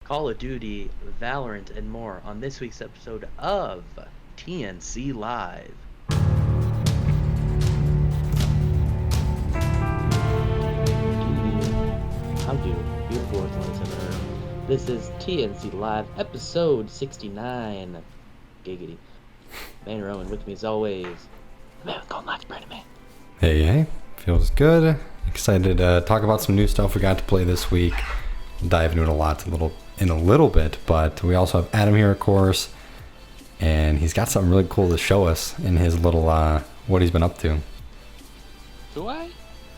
Call of Duty, Valorant, and more on this week's episode of TNC Live. How do beautiful listener? This is TNC Live, episode 69. Giggity. Man Rowan with me as always. Man with Golden Lights, Brandon Man. Hey, feels good. Excited to talk about some new stuff we got to play this week. We'll dive into it in a little bit, but we also have Adam here, of course, and he's got something really cool to show us in his little what he's been up to. Do I?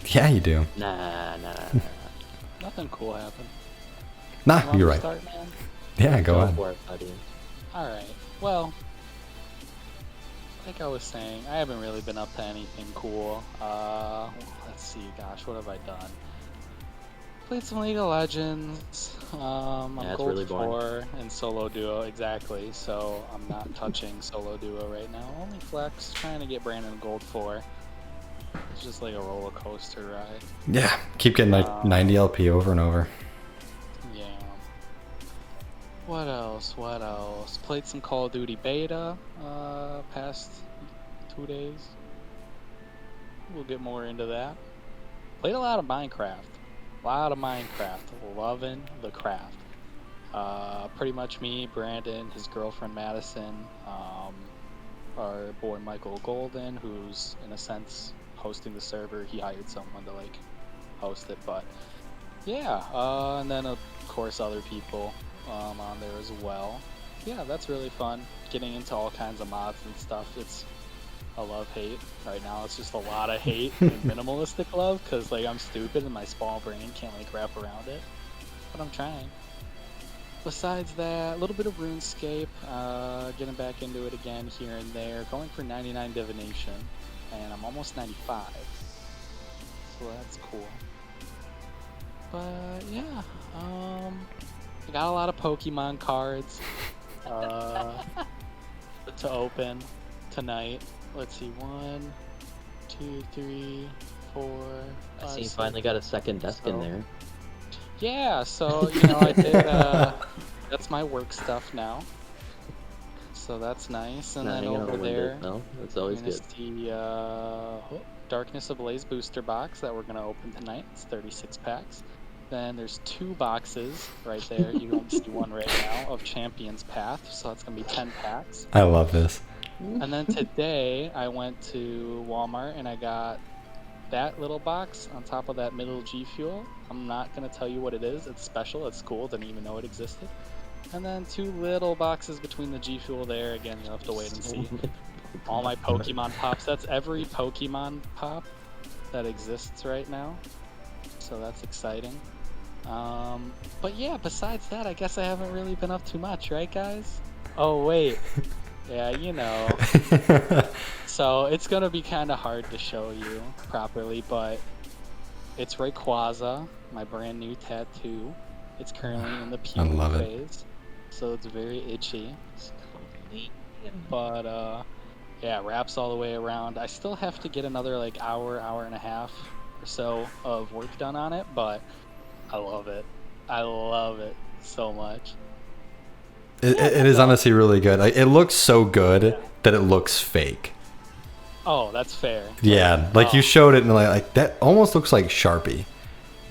Yeah, you do. Nah. Nothing cool happened. Nah, you're right. Start, man? Yeah, go ahead. For it, buddy. Alright, well, like I was saying, I haven't really been up to anything cool. Let's see, gosh, what have I done? Played some League of Legends. I'm gold really 4 in solo duo, exactly. So I'm not touching solo duo right now. Only flex, trying to get Brandon gold 4. It's just like a roller coaster ride. Yeah, keep getting like 90 LP over and over. Yeah. What else? Played some Call of Duty beta past 2 days. We'll get more into that. Played a lot of Minecraft. Loving the craft. Pretty much me, Brandon, his girlfriend Madison, our boy Michael Golden, who's in a sense hosting the server. He hired someone to like host it, but yeah. And then of course other people on there as well. Yeah, that's really fun. Getting into all kinds of mods and stuff. It's a love-hate. Right now it's just a lot of hate and minimalistic love, because like I'm stupid and my small brain can't like wrap around it. But I'm trying. Besides that, a little bit of RuneScape, getting back into it again here and there, going for 99 Divination, and I'm almost 95. So that's cool. But yeah, I got a lot of Pokemon cards to open tonight. Let's see, 1, 2, 3, 4, 5, I see you 6, finally got a second desk in there. Yeah, so I did. That's my work stuff now. So that's nice. And then over there, no, that's always good. The Darkness Ablaze booster box that we're gonna open tonight. It's 36 packs. Then there's 2 boxes right there. You can see one right now of Champion's Path. So that's gonna be 10 packs. I love this. And then today I went to Walmart and I got that little box on top of that middle G Fuel. I'm not going to tell you what it is. It's special. It's cool. Didn't even know it existed. And then 2 little boxes between the G Fuel there. Again, you'll have to wait and see. All my Pokemon pops. That's every Pokemon pop that exists right now. So that's exciting. But yeah, besides that, I guess I haven't really been up too much, right guys? Oh, wait. Yeah, you know. So it's gonna be kind of hard to show you properly, but it's Rayquaza, my brand new tattoo. It's currently in the puberty phase, so it's very itchy. But yeah, wraps all the way around. I still have to get another like hour and a half or so of work done on it, but I love it. I love it so much. It is honestly really good. Like, it looks so good that it looks fake. Oh, that's fair. Yeah, like you showed it and like that almost looks like Sharpie,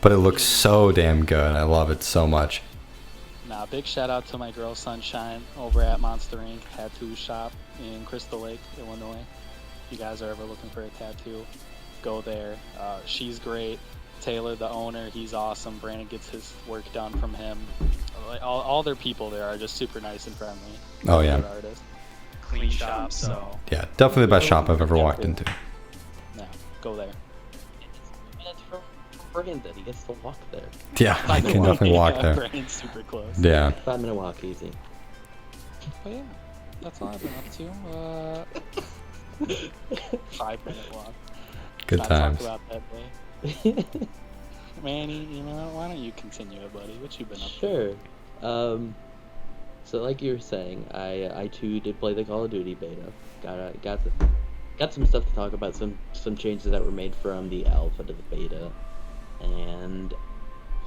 but it looks so damn good. I love it so much. Nah, big shout out to my girl Sunshine over at Monster Inc. Tattoo Shop in Crystal Lake, Illinois. If you guys are ever looking for a tattoo, go there. She's great. Taylor, the owner, he's awesome. Brandon gets his work done from him. All their people there are just super nice and friendly. Oh yeah. Artists. Clean shop, so yeah, definitely the best shop I've ever walked into. Yeah, go there. It's from Brandon. He gets to walk there. Yeah, I can definitely walk there. Brandon's super close. Yeah. 5-minute walk, easy. But yeah, that's all I've been up to. 5-minute walk. Good times. Talk about that day. Manny, you know, why don't you continue it, buddy? What you been up to? Sure. So like you were saying, I too did play the Call of Duty beta. Got some stuff to talk about, some changes that were made from the alpha to the beta, and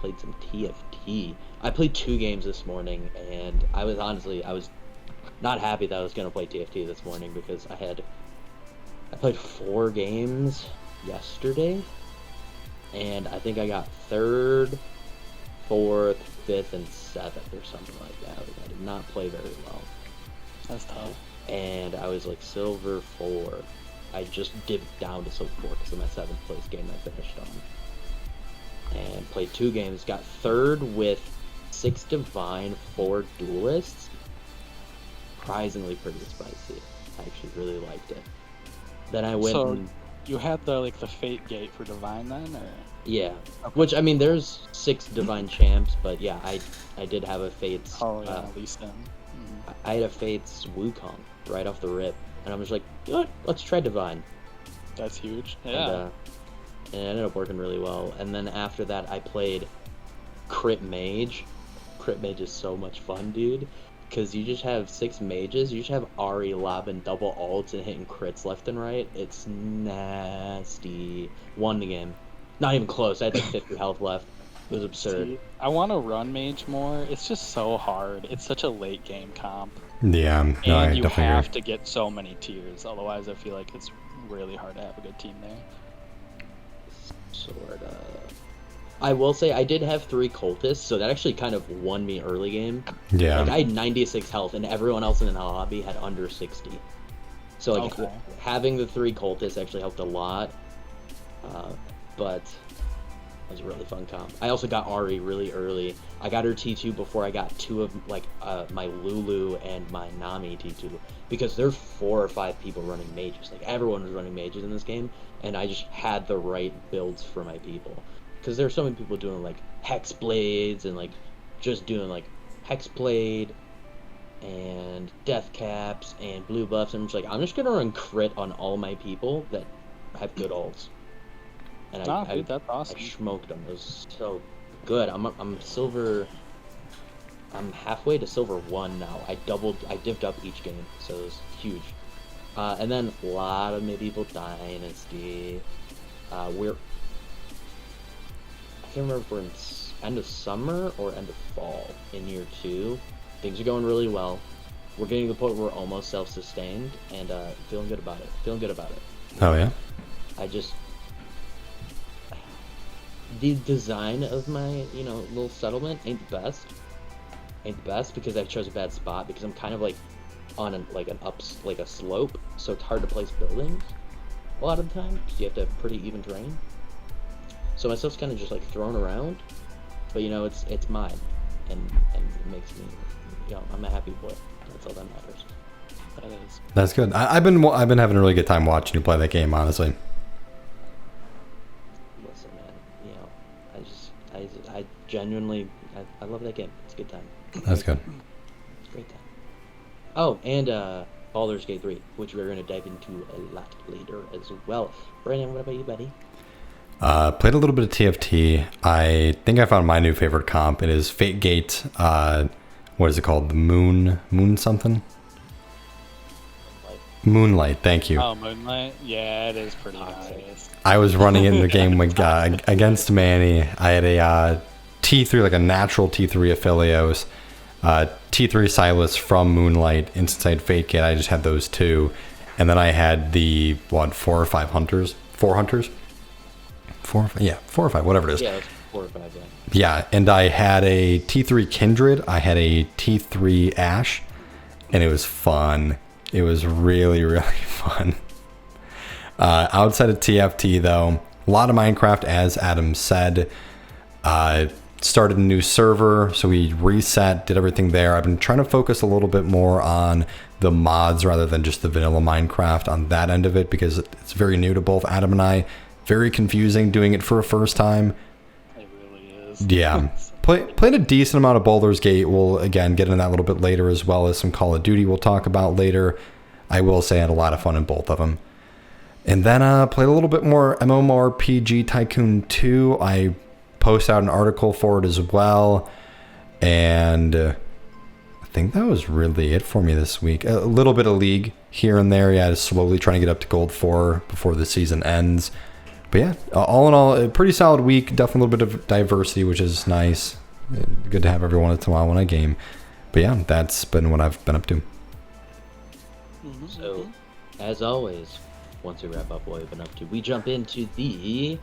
played some TFT. I played 2 games this morning, and I was not happy that I was going to play TFT this morning because I played 4 games yesterday, and I think I got 3rd, 4th, 5th, and 7th or something like that. Like, I did not play very well. That's tough. And I was like silver 4. I just dipped down to silver 4 because of my 7th place game I finished on. And played 2 games, got 3rd with 6 divine, 4 duelists. Surprisingly pretty spicy. I actually really liked it. Then I went. So you had the fate gate for divine then, or? Yeah. Okay. Which, I mean, there's 6 divine champs, but yeah, I did have a fate's. Oh yeah, at least then. Mm-hmm. I had a fate's Wukong right off the rip, and I'm just like, you know what? Let's try divine. That's huge. Yeah. And it ended up working really well. And then after that, I played Crit Mage. Crit Mage is so much fun, dude. Because you just have 6 mages. You just have Ari lobbing double ults and hitting crits left and right. It's nasty. Won the game. Not even close. I had like 50 health left. It was absurd. See, I want to run mage more. It's just so hard. It's such a late game comp. Yeah, no, I And you definitely have agree. to get so many tiers. Otherwise, I feel like it's really hard to have a good team there. Sorta. I will say I did have 3 cultists, so that actually kind of won me early game. Yeah. Like I had 96 health, and everyone else in the lobby had under 60. So like Okay. having the 3 cultists actually helped a lot. But it was a really fun comp. I also got Ari really early. I got her T2 before I got 2 of my Lulu and my Nami T2, because there's 4 or 5 people running mages. Like everyone was running mages in this game, and I just had the right builds for my people. Because there's so many people doing like hex blades and like just doing like hex blade and death caps and blue buffs. And I'm just like, I'm just gonna run crit on all my people that have good ults. And Dude, that's awesome. I smoked them. It was so good. I'm silver. I'm halfway to silver 1 now. I dipped up each game, so it was huge. And then a lot of medieval dynasty. I can't remember if we're in end of summer or end of fall in year 2. Things are going really well. We're getting to the point where we're almost self-sustained, and feeling good about it. Oh, yeah? The design of my, little settlement ain't the best because I chose a bad spot, because I'm kind of like on a slope, so it's hard to place buildings a lot of the time, because you have to have pretty even terrain. So my stuff's kind of just like thrown around, but it's mine, and it makes me, I'm a happy boy. That's all that matters. That is. That's good. I've been having a really good time watching you play that game, honestly. Listen, man, I genuinely, I love that game. It's a good time. That's good. It's a great time. Oh, and Baldur's Gate 3, which we're going to dive into a lot later as well. Brandon, what about you, buddy? Played a little bit of TFT. I think I found my new favorite comp. It is Fate Gate. What is it called? The Moon something? Moonlight. Thank you. Oh, Moonlight? Yeah, it is pretty nice. I was running in the game against Manny. I had a T3, like a natural T3 Aphelios, T3 Silas from Moonlight, and since I had Fate Gate, I just had those 2. And then I had the, 4 or 5 hunters? 4 hunters? 4 or 5? Yeah, 4 or 5, whatever it is. Yeah, it was 4 or 5, yeah. Yeah, and I had a T3 Kindred, I had a T3 Ash, and it was fun. It was really, really fun. Outside of TFT, though, a lot of Minecraft, as Adam said. Started a new server, so we reset, did everything there. I've been trying to focus a little bit more on the mods rather than just the vanilla Minecraft on that end of it, because it's very new to both Adam and I. Very confusing doing it for a first time. It really is. Yeah. Played a decent amount of Baldur's Gate. We'll, again, get into that a little bit later, as well as some Call of Duty we'll talk about later. I will say I had a lot of fun in both of them. And then played a little bit more MMORPG Tycoon 2. I post out an article for it as well. And I think that was really it for me this week. A little bit of League here and there. Yeah, just slowly trying to get up to Gold 4 before the season ends. But yeah, all in all, a pretty solid week. Definitely a little bit of diversity, which is nice. Good to have every once in a while when I game. But yeah, that's been what I've been up to. So, as always, once we wrap up what we've been up to, we jump into the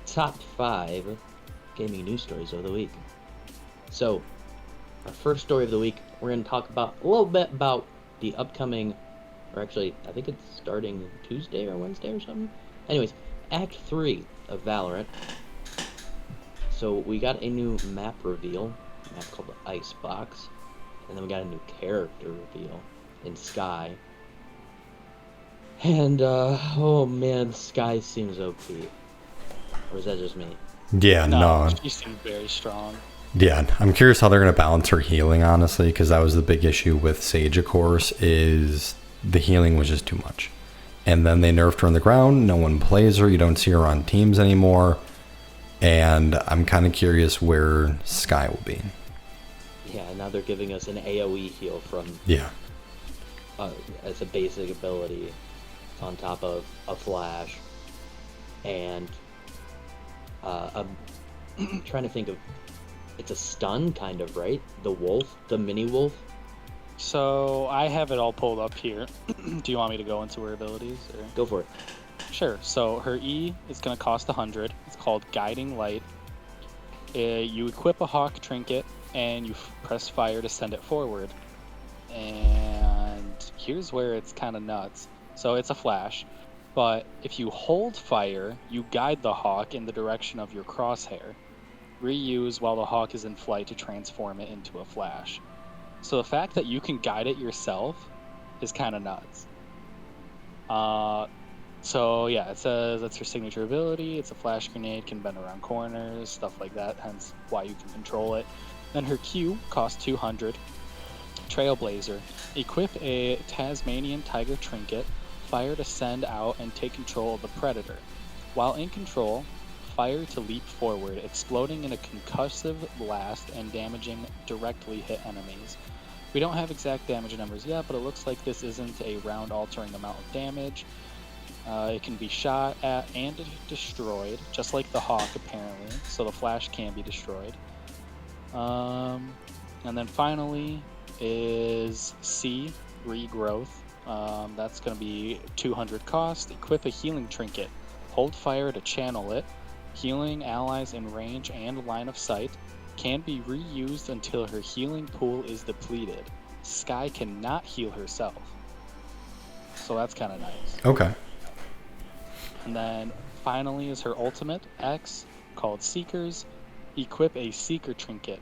top 5 gaming news stories of the week. So, our first story of the week, we're going to talk about a little bit about the upcoming, or actually, I think it's starting Tuesday or Wednesday or something. Anyways, Act 3 of Valorant. So we got a new map reveal, a map called the Ice Box, and then we got a new character reveal in Sky. And, oh man, Sky seems OP. Or is that just me? Yeah, no. She seems very strong. Yeah, I'm curious how they're going to balance her healing, honestly, because that was the big issue with Sage, of course, is the healing was just too much. And then they nerfed her on the ground. No one plays her. You don't see her on teams anymore. And I'm kind of curious where Sky will be. Yeah, now they're giving us an AoE heal from... Yeah. As a basic ability on top of a flash. And I'm trying to think of... It's a stun, kind of, right? The wolf? The mini wolf? So I have it all pulled up here. Do you want me to go into her abilities? Or? Go for it. Sure. So her E is going to cost 100. It's called Guiding Light. You equip a Hawk trinket and you press fire to send it forward. And here's where it's kind of nuts. So it's a flash, but if you hold fire, you guide the Hawk in the direction of your crosshair. Reuse while the Hawk is in flight to transform it into a flash. So the fact that you can guide it yourself is kind of nuts. So yeah, it says that's her signature ability. It's a flash grenade, can bend around corners, stuff like that, hence why you can control it. Then her Q costs 200. Trailblazer. Equip a Tasmanian Tiger trinket, fire to send out and take control of the predator. While in control, fire to leap forward, exploding in a concussive blast and damaging directly hit enemies. We don't have exact damage numbers yet, but it looks like this isn't a round-altering amount of damage. It can be shot at and destroyed, just like the Hawk apparently, so the flash can be destroyed. And then finally is C, Regrowth. That's going to be 200 cost. Equip a healing trinket. Hold fire to channel it. Healing allies in range and line of sight. Can be reused until her healing pool is depleted. Sky cannot heal herself. So that's kind of nice. Okay. And then finally is her ultimate, X, called Seekers. Equip a Seeker trinket.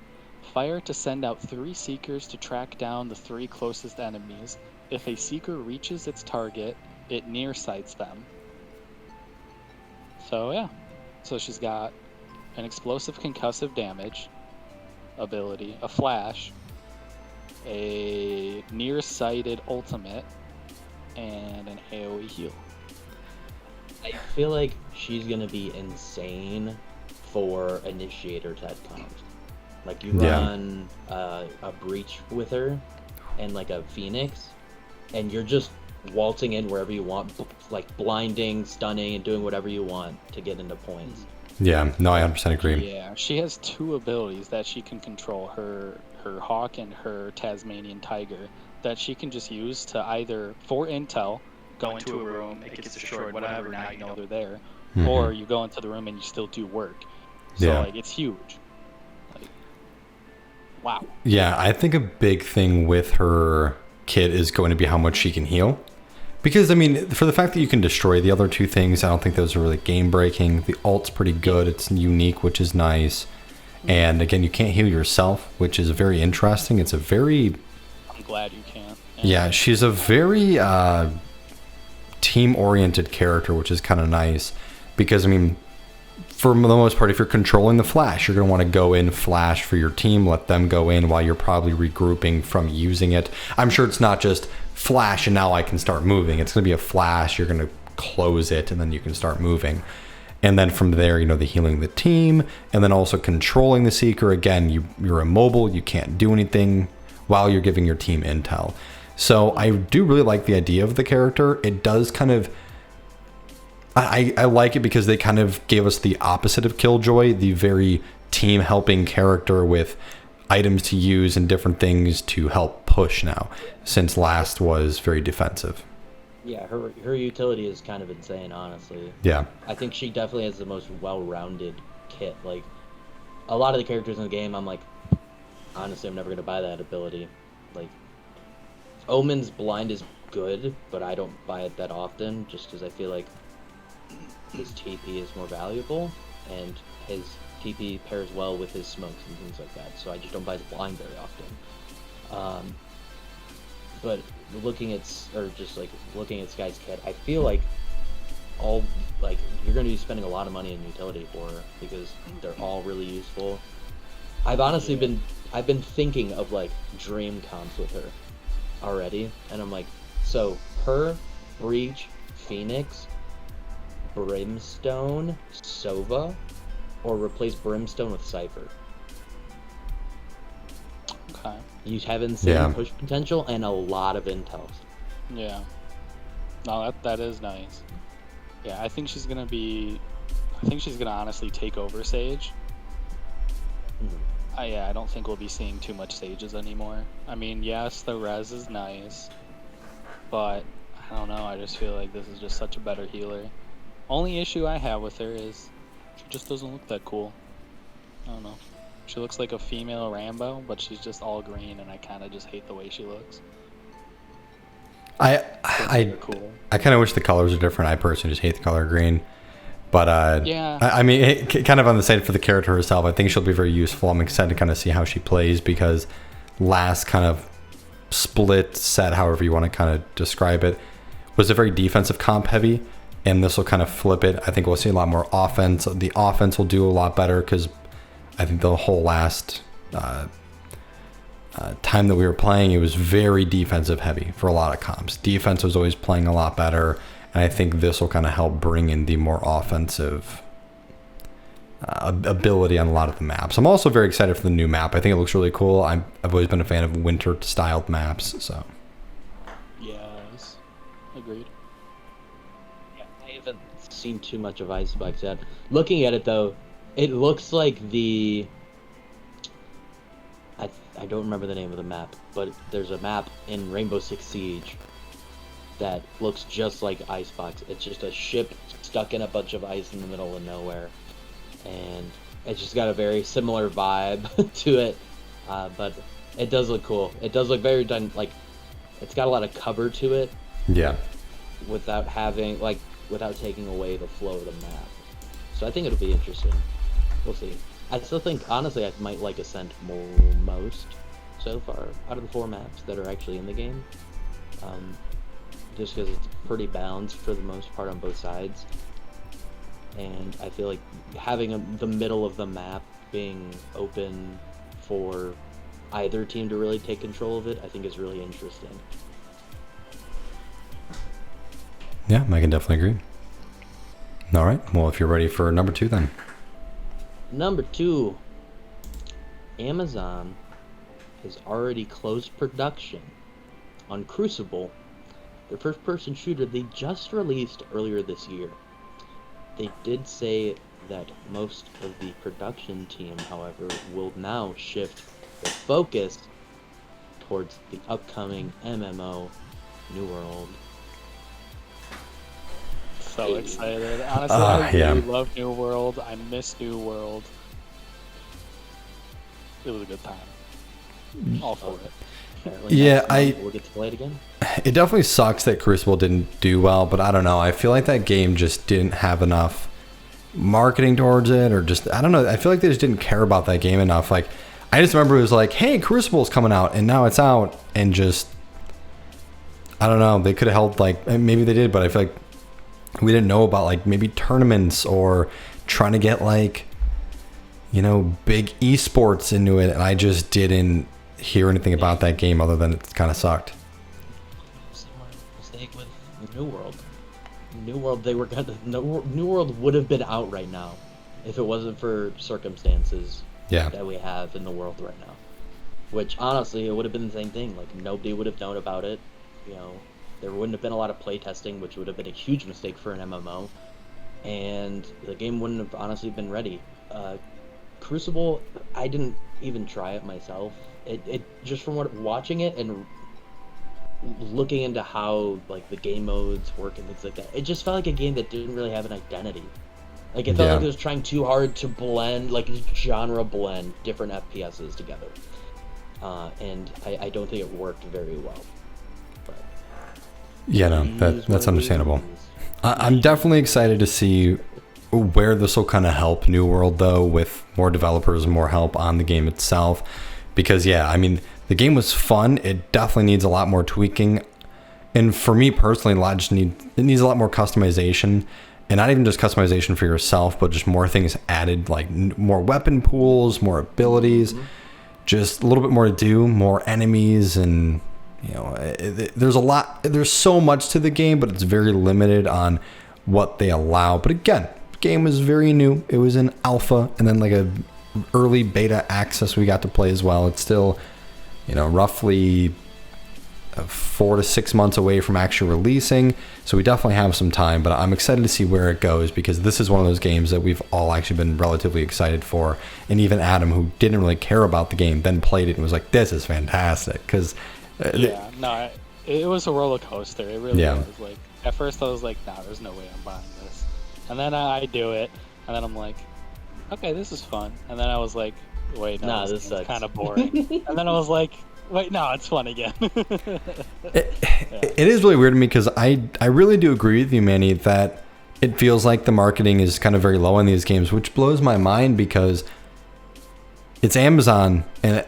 Fire to send out 3 Seekers to track down the 3 closest enemies. If a Seeker reaches its target, it nearsights them. So yeah. So she's got an explosive concussive damage ability, a flash, a nearsighted ultimate, and an AoE heal. I feel like she's gonna be insane for initiator type comps. Like you run a breach with her and like a phoenix, and you're just waltzing in wherever you want, like blinding, stunning, and doing whatever you want to get into points. Yeah, no, I 100% agree. Yeah, she has 2 abilities that she can control, her Hawk and her Tasmanian Tiger, that she can just use to either, for intel, go into a room, it gets destroyed, whatever, now you know they're there, or you go into the room and you still do work. So, like, it's huge. Like, wow. Yeah, I think a big thing with her kit is going to be how much she can heal. Because, I mean, for the fact that you can destroy the other 2 things, I don't think those are really game-breaking. The ult's pretty good. It's unique, which is nice. And, again, you can't heal yourself, which is very interesting. It's a very... I'm glad you can't. Yeah, she's a very team-oriented character, which is kind of nice. Because, I mean, for the most part, if you're controlling the flash, you're going to want to go in flash for your team, let them go in while you're probably regrouping from using it. I'm sure it's not just flash and now I can start moving. It's going to be a flash, you're going to close it, and then you can start moving. And then from there, the healing the team, and then also controlling the Seeker. Again, you're immobile, you can't do anything while you're giving your team intel. So I do really like the idea of the character. It does kind of... I like it because they kind of gave us the opposite of Killjoy, the very team helping character with items to use and different things to help push now, since last was very defensive. Yeah, her utility is kind of insane, honestly. Yeah. I think she definitely has the most well-rounded kit. Like, a lot of the characters in the game, I'm like, honestly, I'm never going to buy that ability. Like, Omen's blind is good, but I don't buy it that often, just because I feel like his TP is more valuable, and his TP pairs well with his smokes and things like that, so I just don't buy the blind very often. But looking at Sky's kit, I feel like you're going to be spending a lot of money in utility for her, because they're all really useful. I've honestly been thinking of like dream comps with her already, and I'm like, so her, Breach, Phoenix, Brimstone, Sova, or replace Brimstone with Cypher. Okay. You have insane push potential and a lot of intel. Yeah. No, that is nice. Yeah, I think she's gonna honestly take over Sage. Mm-hmm. I don't think we'll be seeing too much Sages anymore. I mean, yes, the res is nice, but I don't know, I just feel like this is just such a better healer. Only issue I have with her is she just doesn't look that cool. I don't know. She looks like a female Rambo, but she's just all green, and I kind of just hate the way she looks. I Cool. I kind of wish the colors were different. I personally just hate the color green. But Yeah. I mean, kind of on the side for the character herself, I think she'll be very useful. I'm excited to kind of see how she plays, because last kind of split set, however you want to kind of describe it, was a very defensive comp heavy, and this will kind of flip it. I think we'll see a lot more offense. The offense will do a lot better, because I think the whole last time that we were playing, it was very defensive heavy for a lot of comps. Defense was always playing a lot better, and I think this will kind of help bring in the more offensive ability on a lot of the maps. I'm also very excited for the new map. I think it looks really cool. I've always been a fan of winter-styled maps, so. Yes. Agreed. Yeah, I haven't seen too much of Icebox yet. Looking at it, though, it looks like I don't remember the name of the map, but there's a map in Rainbow Six Siege that looks just like Icebox. It's just a ship stuck in a bunch of ice in the middle of nowhere, and it's just got a very similar vibe to it, but it does look cool. It does look very done, like, it's got a lot of cover to it. Yeah. Without taking away the flow of the map. So I think it'll be interesting. We'll see. I still think, honestly, I might like Ascent most so far out of the 4 maps that are actually in the game. Just because it's pretty balanced for the most part on both sides. And I feel like having the middle of the map being open for either team to really take control of it, I think is really interesting. Yeah, I can definitely agree. All right. Well, if you're ready for number 2, then. Number 2, Amazon has already closed production on Crucible, the first-person shooter they just released earlier this year. They did say that most of the production team, however, will now shift their focus towards the upcoming MMO New World. So excited. Honestly, I yeah. really love New World. I miss New World. It was a good time. All for it. Apparently Yeah, next month we'll get to play it again. It definitely sucks that Crucible didn't do well, but I don't know. I feel like that game just didn't have enough marketing towards it, or just, I don't know. I feel like they just didn't care about that game enough. Like, I just remember it was like, hey, Crucible's coming out, and now it's out, and just, I don't know. They could have held, like, maybe they did, but I feel like we didn't know about, like, maybe tournaments or trying to get, like, you know, big esports into it, and I just didn't hear anything about that game other than it kind of sucked. Similar mistake with New World. New World would have been out right now if it wasn't for circumstances that we have in the world right now. Which, honestly, it would have been the same thing. Like, nobody would have known about it. You know, there wouldn't have been a lot of playtesting, which would have been a huge mistake for an MMO. and the game wouldn't have honestly been ready. Crucible, I didn't even try it myself. It just from watching it and looking into how like the game modes work and things like that, it just felt like a game that didn't really have an identity. Like it felt like it was trying too hard to blend, like genre blend different FPSs together, and I don't think it worked very well. But Yeah, no, that's understandable. I'm definitely excited to see where this will kind of help New World, though, with more developers and more help on the game itself. Because, yeah, I mean, the game was fun. It definitely needs a lot more tweaking. And for me personally, it needs a lot more customization. And not even just customization for yourself, but just more things added, like more weapon pools, more abilities, just a little bit more to do, more enemies, and you know, there's so much to the game, but it's very limited on what they allow. But again, the game was very new. It was in alpha and then like a early beta access we got to play as well. It's still, you know, roughly 4 to 6 months away from actually releasing, so we definitely have some time, but I'm excited to see where it goes, because this is one of those games that we've all actually been relatively excited for. And even Adam, who didn't really care about the game, then played it and was like, this is fantastic, because it was a roller coaster. It really was. Like, at first I was like, nah, there's no way I'm buying this, and then I do it, and then I'm like, okay, this is fun, and then I was like, wait, no, this is kind of boring. And then I was like, wait, no, it's fun again. It is really weird to me, because I really do agree with you, Manny, that it feels like the marketing is kind of very low on these games, which blows my mind, because it's Amazon, and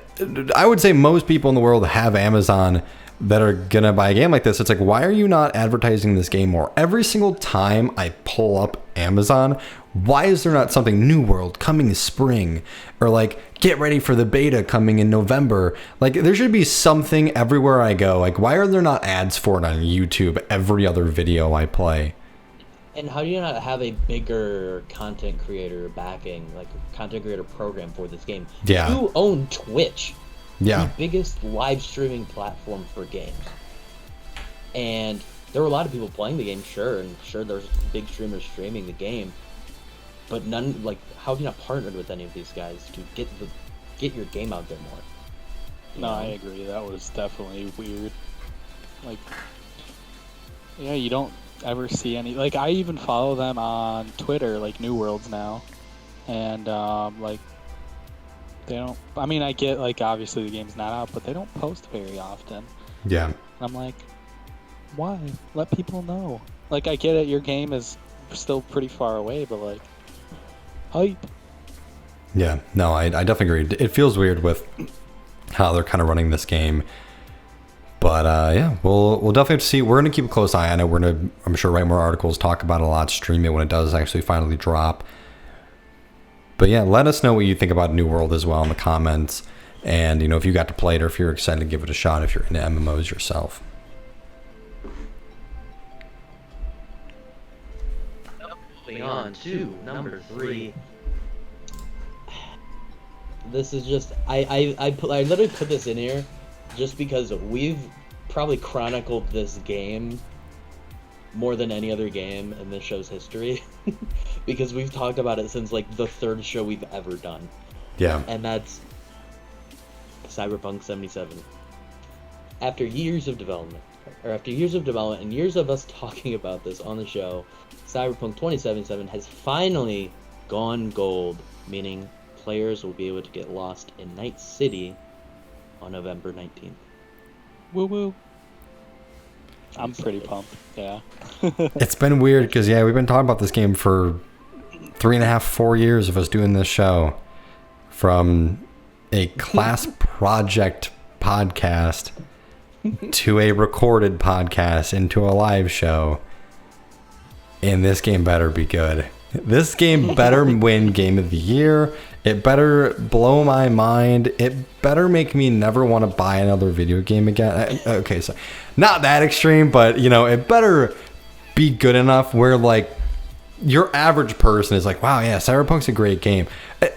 I would say most people in the world have Amazon that are gonna buy a game like this. It's like, why are you not advertising this game more? Every single time I pull up Amazon, why is there not something New World coming spring, or like get ready for the beta coming in November? Like, there should be something everywhere I go. Like, why are there not ads for it on YouTube every other video I play? And how do you not have a bigger content creator backing, like a content creator program for this game? Yeah. You own Twitch, Yeah. the biggest live streaming platform for games. And there were a lot of people playing the game, sure, and sure there's big streamers streaming the game, but none, like, how have you not partnered with any of these guys to get your game out there more? No, I agree. That was definitely weird. Like, yeah, you don't ever see any. Like, I even follow them on Twitter, like New Worlds now, and like, they don't. I mean, I get, like, obviously the game's not out, but they don't post very often. Yeah. And I'm like, why? Let people know. Like, I get it, your game is still pretty far away, but like, hype. Yeah, no, I definitely agree. It feels weird with how they're kind of running this game. But yeah, we'll definitely have to see. We're going to keep a close eye on it. We're going to, I'm sure, write more articles, talk about it a lot, stream it when it does actually finally drop. But yeah, let us know what you think about New World as well in the comments. And, you know, if you got to play it, or if you're excited to give it a shot, if you're into MMOs yourself. Moving on to number 3. This is just, I literally put this in here just because we've probably chronicled this game more than any other game in this show's history. Because we've talked about it since like the 3rd show we've ever done. Yeah. And that's Cyberpunk 77. After years of development and years of us talking about this on the show, Cyberpunk 2077 has finally gone gold, meaning players will be able to get lost in Night City on November 19th. Woo woo. I'm pretty pumped, yeah. It's been weird because, yeah, we've been talking about this game for 3.5, 4 years of us doing this show. From a class project podcast to a recorded podcast into a live show. And this game better be good. This game better win Game of the Year. It better blow my mind. It better make me never want to buy another video game again. Okay, so not that extreme, but, you know, it better be good enough where, like, your average person is like, wow, yeah, Cyberpunk's a great game.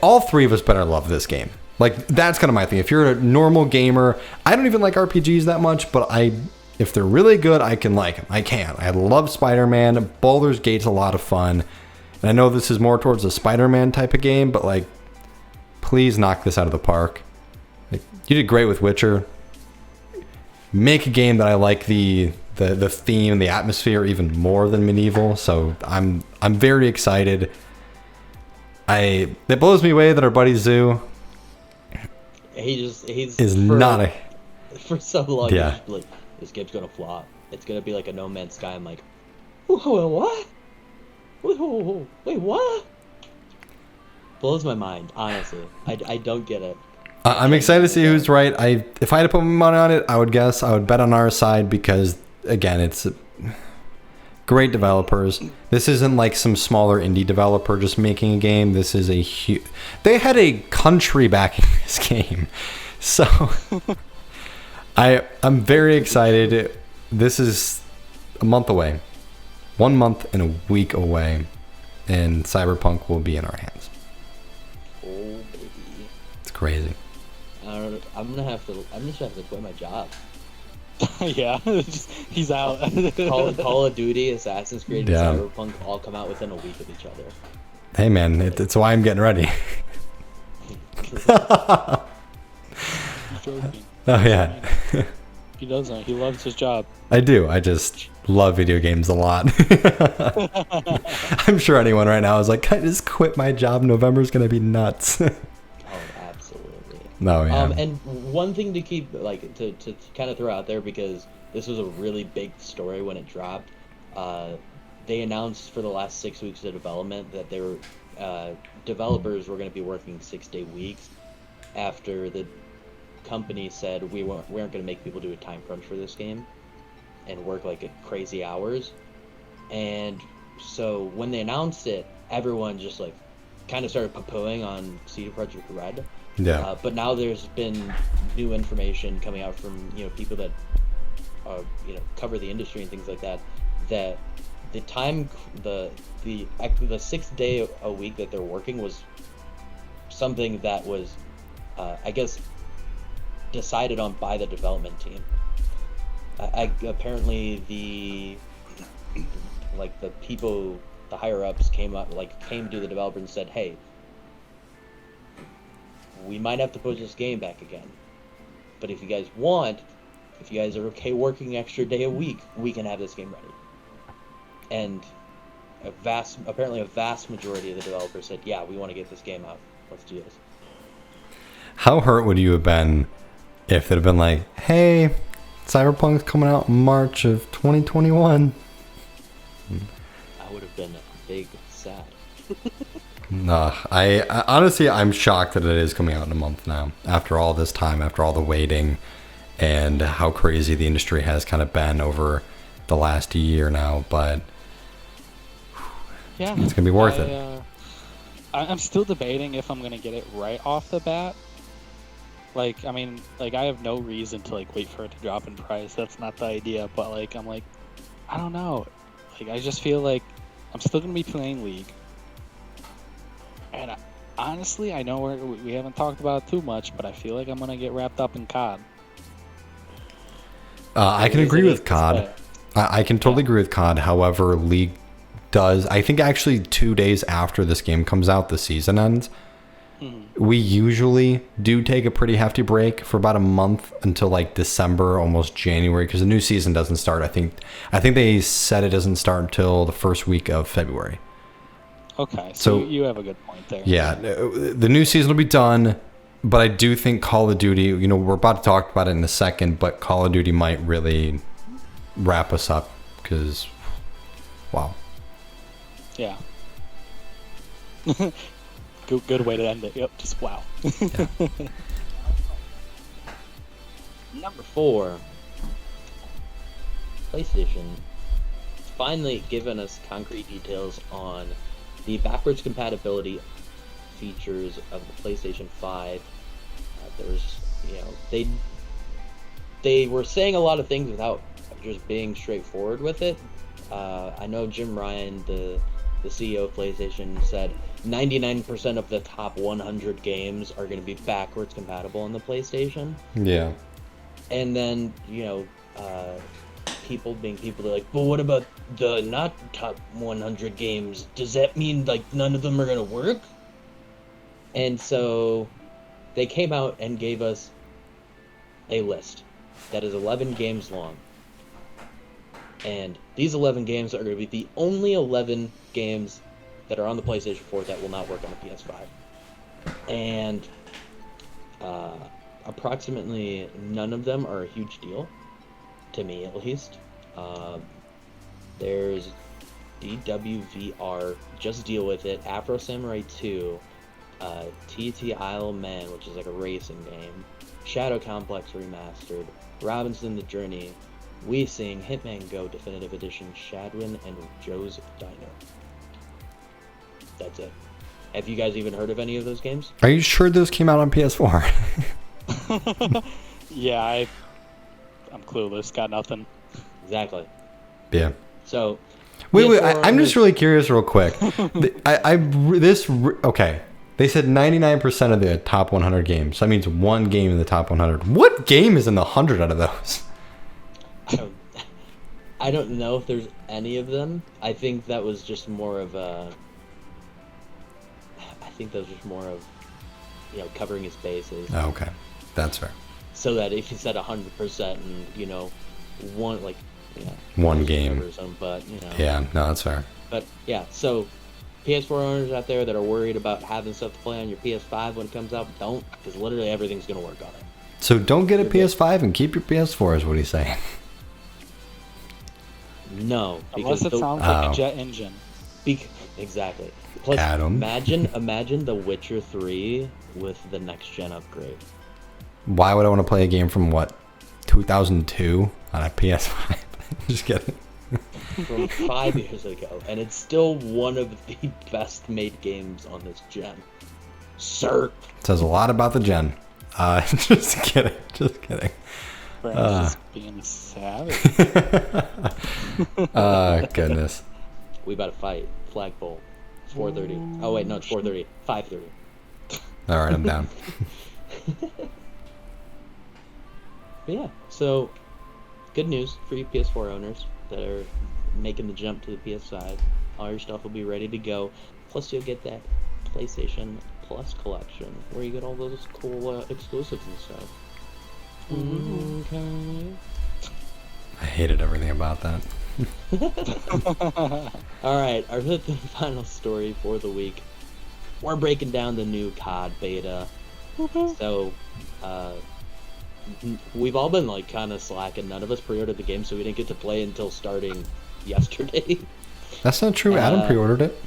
All 3 of us better love this game. Like, that's kind of my thing. If you're a normal gamer, I don't even like RPGs that much, but if they're really good, I can like them. I can. I love Spider-Man. Baldur's Gate's a lot of fun. And I know this is more towards a Spider-Man type of game, but like, please knock this out of the park. Like, you did great with Witcher. Make a game that I like the theme and the atmosphere even more than Medieval. So I'm very excited. It blows me away that our buddy Zoo he's is not a for so long. Yeah. He's just like, this game's gonna flop. It's gonna be like a No Man's Sky. I'm like, what? Wait, what? Blows my mind, honestly. I don't get it. I'm excited to see who's right. If I had to put my money on it, I would bet on our side because, again, it's great developers. This isn't like some smaller indie developer just making a game. This is a huge... They had a country backing this game. So I'm very excited. This is a month away. 1 month and a week away. And Cyberpunk will be in our hands. Oh, baby. It's crazy. I'm gonna have to quit my job. Yeah, he's out. Call of Duty, Assassin's Creed, Yeah. and Cyberpunk all come out within a week of each other. Hey man, it's why I'm getting ready. I'm joking. Oh yeah. He doesn't. He loves his job. I do. I just love video games a lot. I'm sure anyone right now is like, can I just quit my job? November's gonna be nuts. Oh, absolutely. No, yeah. And one thing to keep, like, to kind of throw out there, because this was a really big story when it dropped. They announced for the last 6 weeks of development that they were developers were going to be working 6-day weeks after the company said we weren't going to make people do a time crunch for this game and work like crazy hours. And so when they announced it, everyone just like kind of started poo-pooing on CD Projekt Red. Yeah. But now there's been new information coming out from people that cover the industry and things like that, that the 6 day a week that they're working was something that was I guess decided on by the development team. Apparently the people, the higher ups came to the developer and said, hey, we might have to push this game back again, but if you guys are okay working extra day a week, we can have this game ready. And apparently a vast majority of the developers said, yeah, we want to get this game out, let's do this. How hurt would you have been if it had been like, hey, Cyberpunk's coming out in March of 2021? I would have been big sad. Nah, I honestly, I'm shocked that it is coming out in a month now. After all this time, after all the waiting, and how crazy the industry has kind of been over the last year now. But Yeah, it's gonna be worth it. I'm still debating if I'm gonna get it right off the bat. I have no reason to wait for it to drop in price. That's not the idea. But I don't know. I just feel like I'm still gonna be playing League. And honestly, I know we haven't talked about it too much, but I feel like I'm gonna get wrapped up in COD. I can agree with COD. I can totally agree with COD. However, League does. I think actually 2 days after this game comes out, the season ends. We usually do take a pretty hefty break for about a month until December, almost January, because the new season doesn't start. I think they said it doesn't start until the first week of February. Okay, so you have a good point there. Yeah, the new season will be done, but I do think Call of Duty, we're about to talk about it in a second, but Call of Duty might really wrap us up because, wow. Yeah. Good way to end it. Yep, just wow. Yeah. Number 4, PlayStation finally given us concrete details on the backwards compatibility features of the PlayStation 5. They were saying a lot of things without just being straightforward with it. I know Jim Ryan, the CEO of PlayStation, said 99% of the top 100 games are going to be backwards compatible on the PlayStation. Yeah. And then, people being people, they're like, but what about the not top 100 games? Does that mean like none of them are gonna work? And so they came out and gave us a list that is 11 games long. And these 11 games are going to be the only 11 games that are on the PlayStation 4 that will not work on the PS5. And approximately none of them are a huge deal, to me at least. There's DWVR, Just Deal With It, Afro Samurai 2, TT Isle of Man, which is like a racing game, Shadow Complex Remastered, Robinson the Journey, We Sing, Hitman Go Definitive Edition, Shadwin, and Joe's Diner. That's it. Have you guys even heard of any of those games? Are you sure those came out on PS4? Yeah, I'm clueless. Got nothing. Exactly. Yeah. So, Wait, PS4 I'm just owners- really curious real quick. Okay. They said 99% of the top 100 games. So that means one game in the top 100. What game is in the 100 out of those? I don't know if there's any of them. I think that was just more of covering his bases. Oh, okay. That's fair. So that if he said 100% and, one, One game. Or something, but, Yeah, no, that's fair. But, yeah, so PS4 owners out there that are worried about having stuff to play on your PS5 when it comes out, don't, because literally everything's going to work on it. So don't get a PS5 and keep your PS4 is what he's saying. No. Unless it sounds like a jet engine. Exactly. Plus, Adam. imagine The Witcher 3 with the next-gen upgrade. Why would I want to play a game from, 2002 on a PS5? Just kidding. From 5 years ago, and it's still one of the best made games on this gen. Sir. Says a lot about the gen. Just kidding. Brandon's just being savage. Goodness. We about to fight. Flagpole. 4:30. Oh wait, no, it's 4:30. 5:30. All right, I'm down. But yeah, so good news for you PS4 owners that are making the jump to the PS5. All your stuff will be ready to go. Plus, you'll get that PlayStation Plus collection where you get all those cool exclusives and stuff. Okay. I hated everything about that. Alright, our fifth and final story for the week. We're breaking down the new COD beta. So, we've all been kind of slacking. None of us pre-ordered the game, so we didn't get to play until starting yesterday. That's not true. Adam pre-ordered it.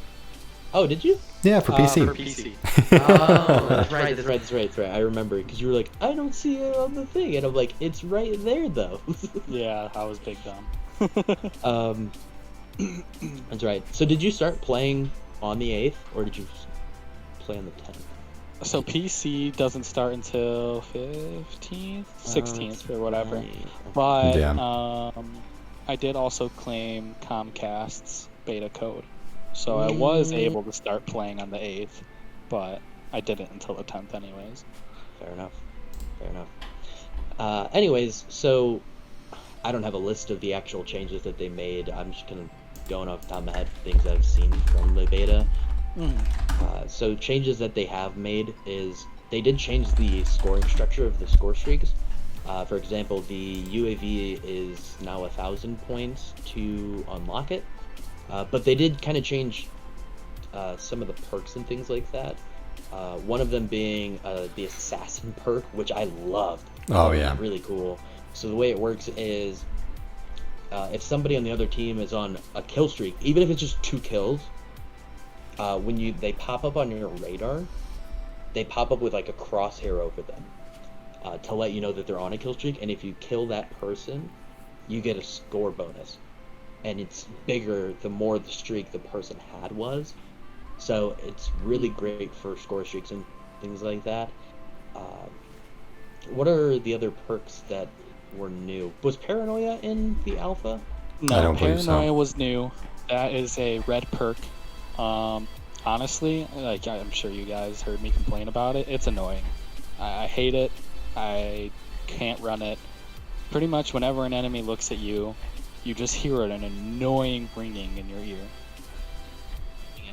Oh, did you? Yeah, for PC. For PC. Oh, that's right. I remember, because you were like, I don't see it on the thing. And I'm like, it's right there, though. Yeah, I was big dumb. That's right. So did you start playing on the 8th, or did you play on the 10th? So PC doesn't start until 15th, 16th, or whatever. Right. But Yeah. I did also claim Comcast's beta code. So I was able to start playing on the 8th, but I didn't until the 10th anyways. Fair enough. Anyways, so I don't have a list of the actual changes that they made. I'm just kind of going off the top of my head, things I've seen from the beta. So changes that they have made is they did change the scoring structure of the score streaks. For example, the UAV is now 1,000 points to unlock it. But they did kind of change some of the perks and things like that. One of them being the assassin perk, which I loved. Oh, yeah. Really cool. So the way it works is if somebody on the other team is on a kill streak, even if it's just 2 kills, when they pop up on your radar, they pop up with a crosshair over them to let you know that they're on a kill streak. And if you kill that person, you get a score bonus. And it's bigger the more the streak the person had was. So it's really great for score streaks and things like that. What are the other perks that were new? Was Paranoia in the alpha? No, I don't believe so. Paranoia was new. That is a red perk. Honestly, I'm sure you guys heard me complain about it. It's annoying. I hate it. I can't run it. Pretty much whenever an enemy looks at you, you just hear an annoying ringing in your ear.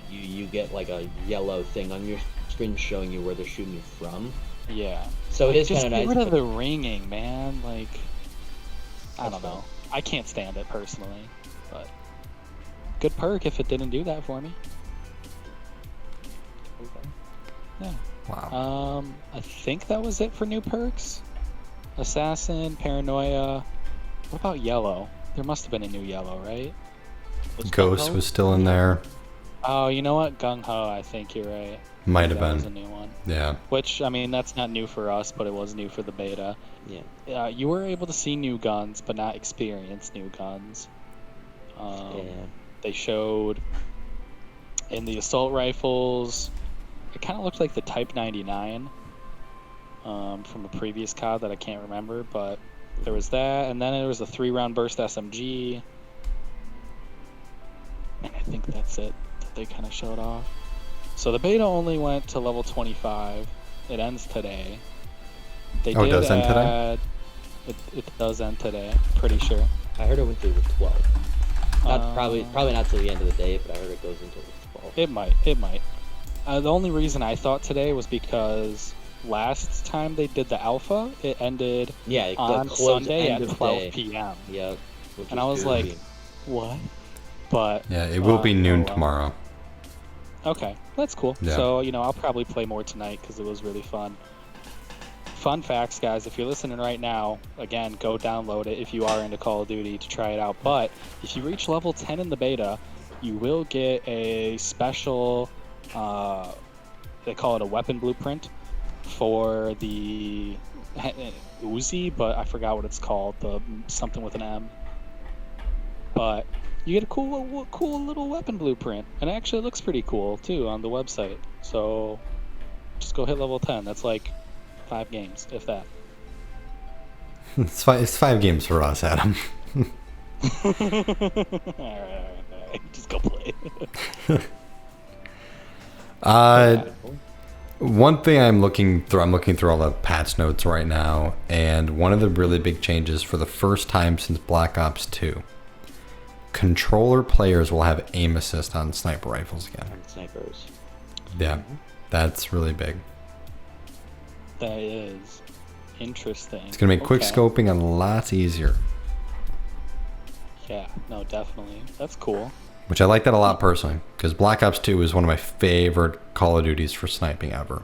You get like a yellow thing on your screen showing you where they're shooting you from. Yeah. So it is Just kind of get nice. rid of the ringing, man. Like, I That's don't know. fine. I can't stand it personally, but good perk if it didn't do that for me. Yeah. Wow. I think that was it for new perks. Assassin, Paranoia. What about Yellow? There must have been a new Yellow, right? Ghost was still in there. Oh, you know what? Gung Ho, I think you're right. Might Maybe have that was a been. new one. Yeah. Which, I mean, that's not new for us, but it was new for the beta. Yeah. You were able to see new guns, but not experience new guns. Yeah. They showed in the assault rifles, it kind of looked like the Type 99 from a previous COD that I can't remember, but there was that, and then there was a 3-round burst SMG, and I think that's it that they kind of showed off. So the beta only went to level 25. It ends today. They It does end today? It does end today, pretty sure. I heard it went through the 12th. Probably not till the end of the day, but I heard it goes until the 12th. It might. The only reason I thought today was because last time they did the alpha, it ended on Sunday at 12 p.m. Yep. And I was like, what? But Yeah, it will be noon oh, well. tomorrow. Okay, that's cool. Yeah. So, I'll probably play more tonight because it was really fun. Fun facts, guys, if you're listening right now, again, go download it if you are into Call of Duty to try it out. But if you reach level 10 in the beta, you will get a special, they call it a weapon blueprint for the Uzi, but I forgot what it's called, something with an M. But you get a cool little weapon blueprint, and it actually looks pretty cool too on the website. So just go hit level 10. That's like 5 games, if that. It's 5 games for us, Adam. all right. Just go play. One thing I'm looking through all the patch notes right now, and one of the really big changes for the first time since Black Ops 2. Controller players will have aim assist on sniper rifles again. On snipers. Yeah, that's really big. That is interesting. It's gonna make quick scoping a lot easier. Yeah, no, definitely. That's cool. Which I like that a lot personally, because Black Ops 2 is one of my favorite Call of Duties for sniping ever.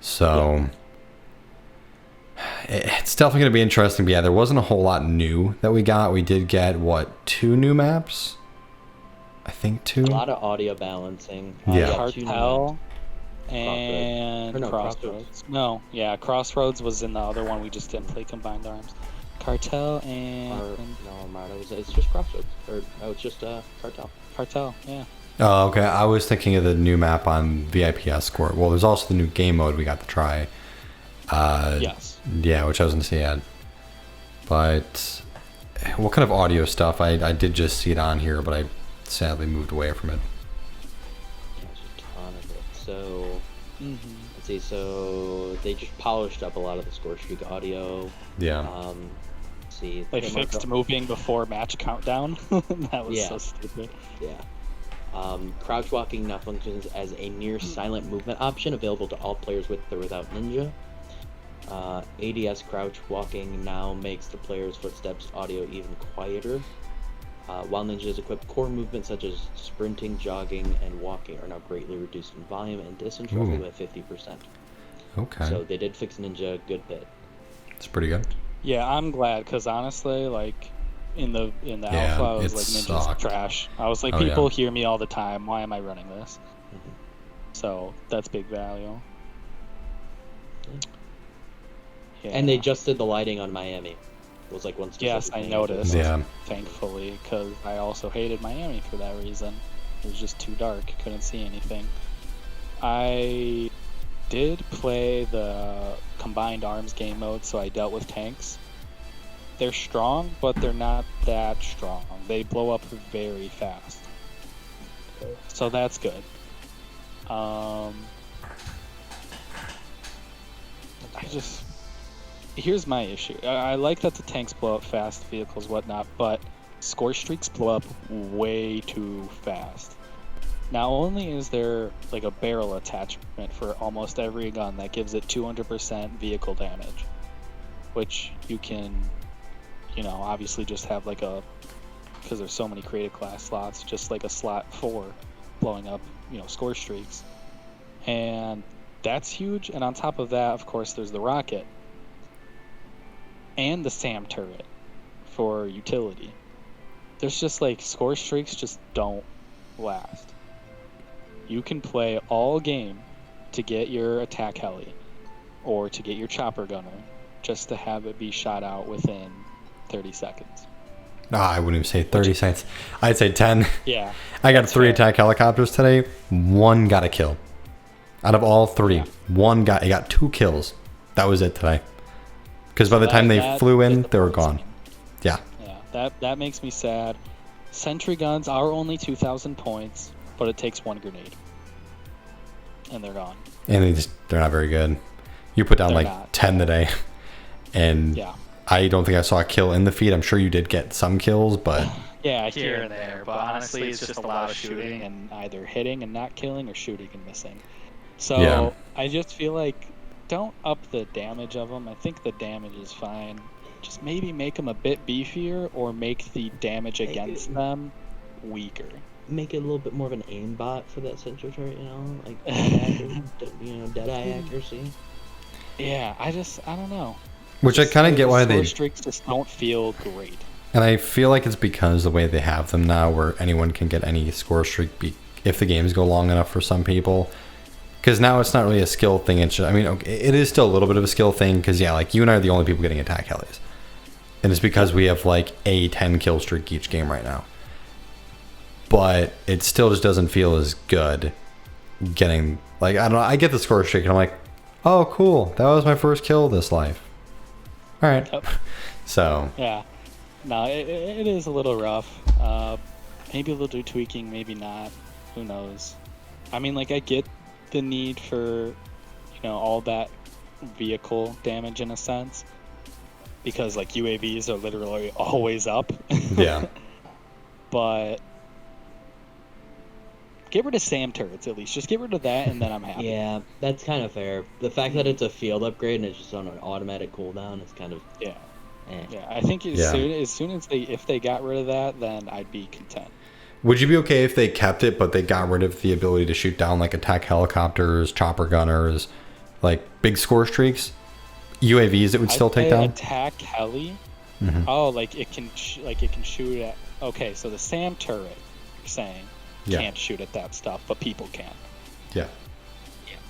So it's definitely going to be interesting. But yeah, there wasn't a whole lot new that we got. We did get, 2 new maps? I think 2? A lot of audio balancing. Yeah. Cartel and Crossroads. No, yeah, Crossroads was in the other one. We just didn't play Combined Arms. Cartel and... Armada. It's just Crossroads. It's just Cartel. Cartel, yeah. Oh, okay. I was thinking of the new map on VIP Escort. Well, there's also the new game mode we got to try. Yes. Yeah, which I was going to see yet. But what kind of audio stuff? I did just see it on here, but I sadly moved away from it. There's a ton of it. So, let's see. So they just polished up a lot of the score streak audio. Yeah. Let's see. They fixed moving before match countdown. That was so stupid. Yeah. Crouch walking now functions as a near silent movement option available to all players with or without ninja. ADS crouch walking now makes the player's footsteps audio even quieter. While ninjas equipped core movements such as sprinting, jogging, and walking are now greatly reduced in volume and distance, roughly by 50%. Okay. So they did fix ninja a good bit. It's pretty good. Yeah, I'm glad, because honestly, like, in the alpha, I was like, ninja's sucked. trash. I was like, people hear me all the time. Why am I running this? So that's big value. Yeah. And they just did the lighting on Miami. It was like one specific Yes, I thing. noticed. Yeah. Thankfully, because I also hated Miami for that reason. It was just too dark. Couldn't see anything. I did play the Combined Arms game mode, so I dealt with tanks. They're strong, but they're not that strong. They blow up very fast. So that's good. here's my issue. I like that the tanks blow up fast, vehicles, whatnot, but score streaks blow up way too fast. Not only is there like a barrel attachment for almost every gun that gives it 200% vehicle damage, which you can, obviously just have like because there's so many creative class slots, just like a slot for blowing up, score streaks. And that's huge. And on top of that, of course, there's the rocket and the SAM turret for utility. There's just like score streaks just don't last. You can play all game to get your attack heli or to get your chopper gunner just to have it be shot out within 30 seconds. I wouldn't even say 30 seconds. I'd say 10. Yeah. I got 3 attack helicopters today. 1 got a kill. Out of all 3, 1 got 2 kills. That was it today. Because by the time they flew in, they were gone. Yeah. Yeah, that makes me sad. Sentry guns are only 2,000 points, but it takes 1 grenade. And they're gone. And they're not very good. You put down like 10 today. And I don't think I saw a kill in the feed. I'm sure you did get some kills, but... Yeah, here and there. But honestly, it's just a lot of shooting and either hitting and not killing or shooting and missing. So I just feel like don't up the damage of them. I think the damage is fine. Just maybe make them a bit beefier or make the damage against them weaker. Make it a little bit more of an aimbot for that sentry turret, like dead-eye accuracy. Yeah, I don't know. Which I kind of get why they... streaks just don't feel great. And I feel like it's because the way they have them now, where anyone can get any score streak if the games go long enough for some people. Because now it's not really a skill thing. It's just, it is still a little bit of a skill thing. Because like you and I are the only people getting attack helis, and it's because we have like a 10 kill streak each game right now. But it still just doesn't feel as good getting like I don't know. I get the score streak and I'm like, oh cool, that was my first kill this life. All right. Yep. So yeah, no, it is a little rough. Maybe a little tweaking, maybe not. Who knows? I get the need for all that vehicle damage in a sense, because like UAVs are literally always up. Yeah. But get rid of SAM turrets at least. Just get rid of that, and then I'm happy. Yeah, that's kind of fair. The fact that it's a field upgrade and it's just on an automatic cooldown is kind of Yeah, I think as soon as if they got rid of that, then I'd be content. Would you be okay if they kept it, but they got rid of the ability to shoot down like attack helicopters, chopper gunners, like big score streaks, UAVs that would still take down? Attack heli. Mm-hmm. Oh, like it can shoot at. Okay, so the SAM turret, you're saying, can't shoot at that stuff, but people can. Yeah.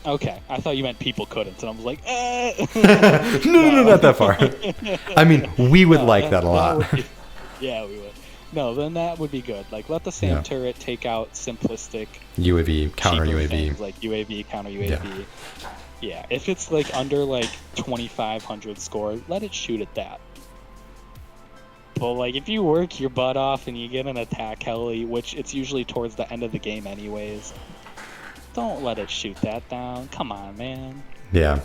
Okay, I thought you meant people couldn't, and I was like, no, not that far. I mean, we would like that a lot. Yeah, we would. No, then that would be good. Like, let the SAM turret take out simplistic UAV, counter UAV. things, like UAV, counter UAV. Yeah, if it's like under like 2,500 score, let it shoot at that. But like, if you work your butt off and you get an attack heli, which it's usually towards the end of the game anyways, don't let it shoot that down. Come on, man. Yeah.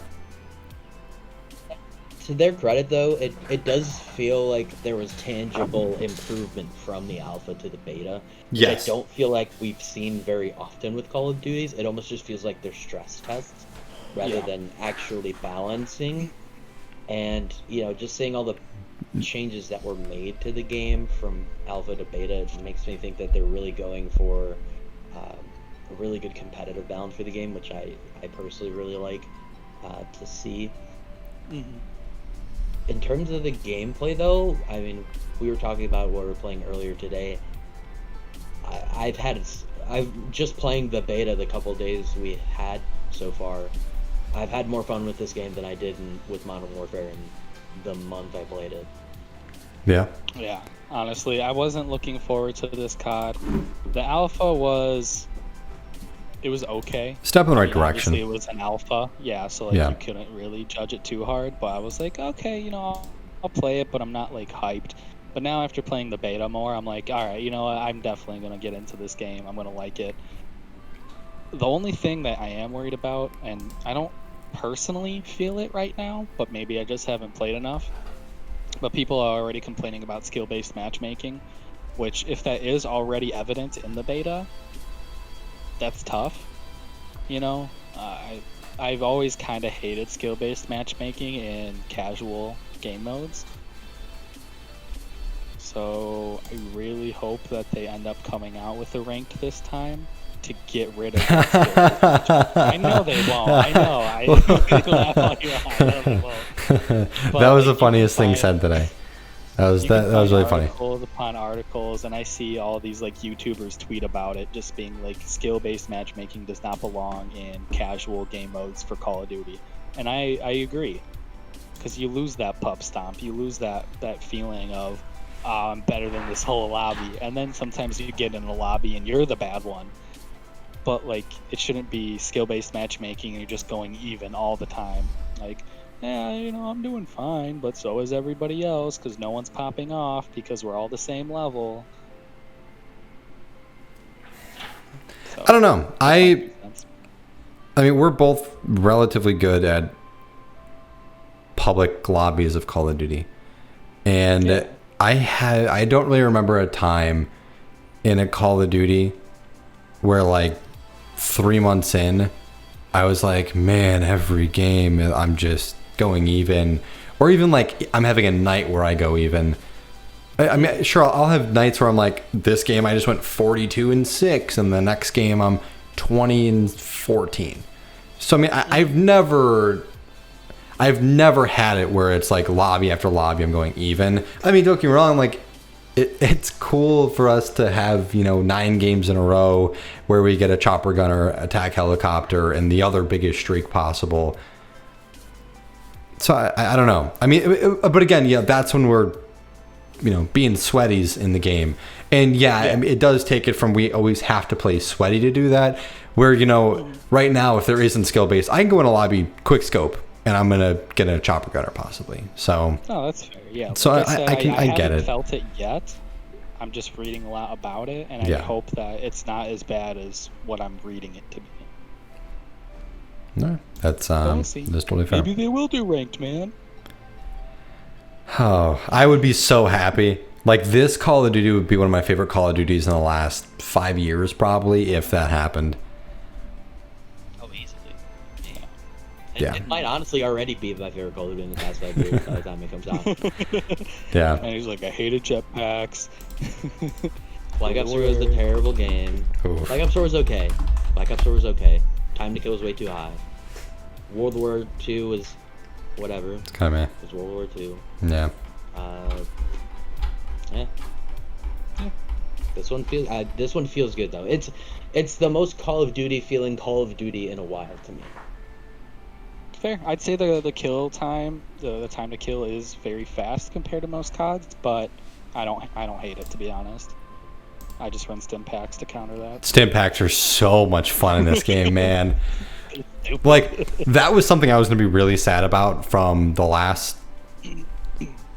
To their credit, though, it does feel like there was tangible improvement from the alpha to the beta. Yes. I don't feel like we've seen very often with Call of Duties. It almost just feels like they're stress tests rather than actually balancing. And, just seeing all the changes that were made to the game from alpha to beta makes me think that they're really going for a really good competitive balance for the game, which I personally really like to see. Mm-hmm. In terms of the gameplay, though, we were talking about what we were playing earlier today. I've just playing the beta the couple days we had so far. I've had more fun with this game than I did with Modern Warfare in the month I played it. Yeah. Yeah. Honestly, I wasn't looking forward to this COD. The alpha was okay. Step in the right direction. Obviously, it was an alpha, so you couldn't really judge it too hard. But I was like, okay, I'll play it, but I'm not like hyped. But now after playing the beta more, I'm like, all right, I'm definitely gonna get into this game. I'm gonna like it. The only thing that I am worried about, and I don't personally feel it right now, but maybe I just haven't played enough. But people are already complaining about skill-based matchmaking, which, if that is already evident in the beta, that's tough. You know, I've always kind of hated skill-based matchmaking in casual game modes. So I really hope that they end up coming out with the ranked this time to get rid of that skill-based matchmaking. I know they won't. I know. I laugh all you want. I know they won't. But, that was like, the funniest thing said today. That was really funny. Articles upon articles, and I see all these like YouTubers tweet about it, just being like, skill-based matchmaking does not belong in casual game modes for Call of Duty, and I agree, because you lose that pup stomp, you lose that feeling of I'm better than this whole lobby, and then sometimes you get in a lobby and you're the bad one. But like, it shouldn't be skill-based matchmaking and you're just going even all the time. Like, yeah, you know, I'm doing fine, but so is everybody else, because no one's popping off because we're all the same level. So, I don't know. I mean, we're both relatively good at public lobbies of Call of Duty. And yeah. I don't really remember a time in a Call of Duty where, like, 3 months in, I was like, man, every game I'm just going even, or even like I'm having a night where I go even. I mean, sure, I'll have nights where I'm like, this game I just went 42-6, and the next game I'm 20-14. So I mean, I've never had it where it's like lobby after lobby I'm going even. I mean, don't get me wrong, like it's cool for us to have, you know, 9 games in a row where we get a chopper gunner, attack helicopter, and the other biggest streak possible. So I don't know. I mean, but again, yeah, that's when we're, you know, being sweaties in the game. And yeah, I mean, it does take it from we always have to play sweaty to do that. Where, you know, right now, if there isn't skill based, I can go in a lobby quick scope and I'm gonna get a chopper gunner possibly. So. Oh, that's fair. Yeah. So like I get it. I haven't felt it yet. I'm just reading a lot about it, and I hope that it's not as bad as what I'm reading it to be. No, that's totally fair. Maybe they will do ranked, man. Oh, I would be so happy. Like, this Call of Duty would be one of my favorite Call of Duties in the last 5 years, probably, if that happened. Oh, easily. Yeah. It might honestly already be my favorite Call of Duty in the past 5 years by the time it comes out. Yeah. And he's like, I hated jetpacks. Black Ops 3 was a terrible game. Oof. Black Ops 4 was okay. Time to Kill was way too high. World War II was whatever. It's kind of meh. It was World War II. Yeah. Yeah. This one feels good though. It's the most Call of Duty feeling Call of Duty in a while to me. Fair. I'd say the kill time, the time to kill is very fast compared to most CODs, but I don't hate it, to be honest. I just run stim packs to counter that. Stim packs are so much fun in this game, man. Like, that was something I was going to be really sad about from the last...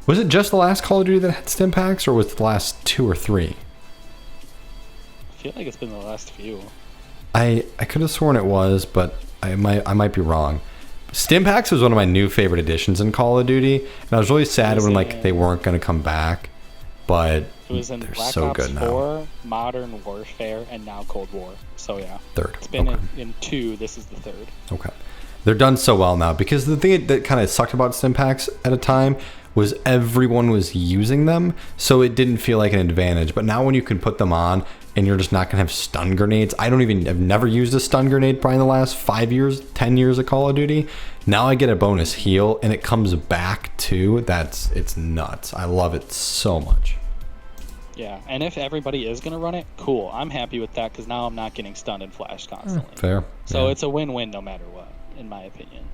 Was it just the last Call of Duty that had stim packs, or was it the last 2 or 3? I feel like it's been the last few. I could have sworn it was, but I might be wrong. Stim packs was one of my new favorite additions in Call of Duty, and I was really sad when like they weren't going to come back. But it was in they're Black so Ops good 4, now. Modern Warfare, and now Cold War. So yeah, Third. It's been Okay. in 2. This is the 3rd. Okay. They're done so well now, because the thing that kind of sucked about stim packs at a time was everyone was using them, so it didn't feel like an advantage. But now when you can put them on and you're just not going to have stun grenades, I've never used a stun grenade probably in the last 5 years, 10 years of Call of Duty. Now I get a bonus heal and it comes back too. It's nuts. I love it so much. Yeah, and if everybody is going to run it, cool. I'm happy with that, because now I'm not getting stunned and flashed constantly. Fair. So yeah. It's a win-win no matter what, in my opinion.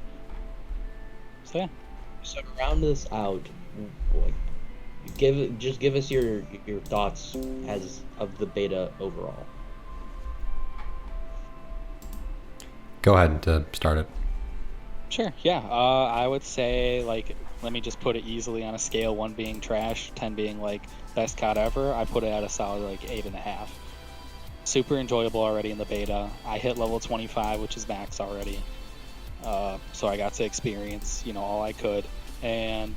So yeah. So to round this out, give us your thoughts as of the beta overall. Go ahead and start it. Sure, yeah. I would say, like, let me just put it easily on a scale, 1 being trash, 10 being, like, best COD ever. I put it at a solid, like, 8.5. Super enjoyable already in the beta. I hit level 25, which is max already. so I got to experience, all I could, and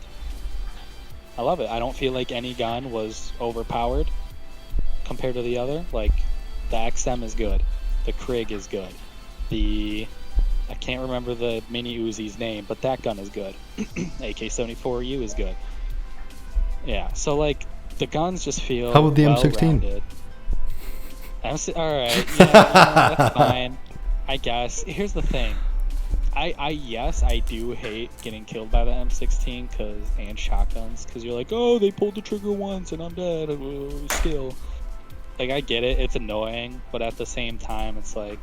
I love it. I don't feel like any gun was overpowered compared to the other. Like, the XM is good, the Krig is good, I can't remember the mini Uzi's name, but that gun is good. AK-74U is good. Yeah, so like the guns just feel How about the well-rounded. M16? All right, yeah, that's fine. I guess. Here's the thing. Yes, I do hate getting killed by the M16 and shotguns, because you're like, oh, they pulled the trigger once and I'm dead. Still, like, I get it. It's annoying, but at the same time, it's like,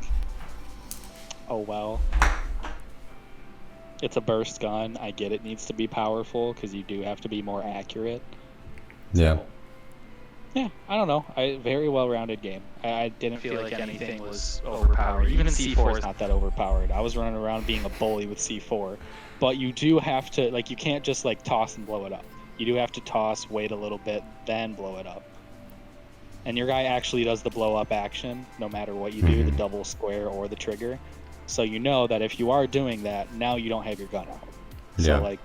oh well. It's a burst gun. I get it needs to be powerful because you do have to be more accurate. Yeah. So, yeah, I don't know. Very well-rounded game. I didn't feel like anything was overpowered. Even in C4 is not that overpowered. I was running around being a bully with C4. But you do have to, like, you can't just, like, toss and blow it up. You do have to toss, wait a little bit, then blow it up. And your guy actually does the blow-up action, no matter what you do, the double square or the trigger. So you know that if you are doing that, now you don't have your gun out. So, like,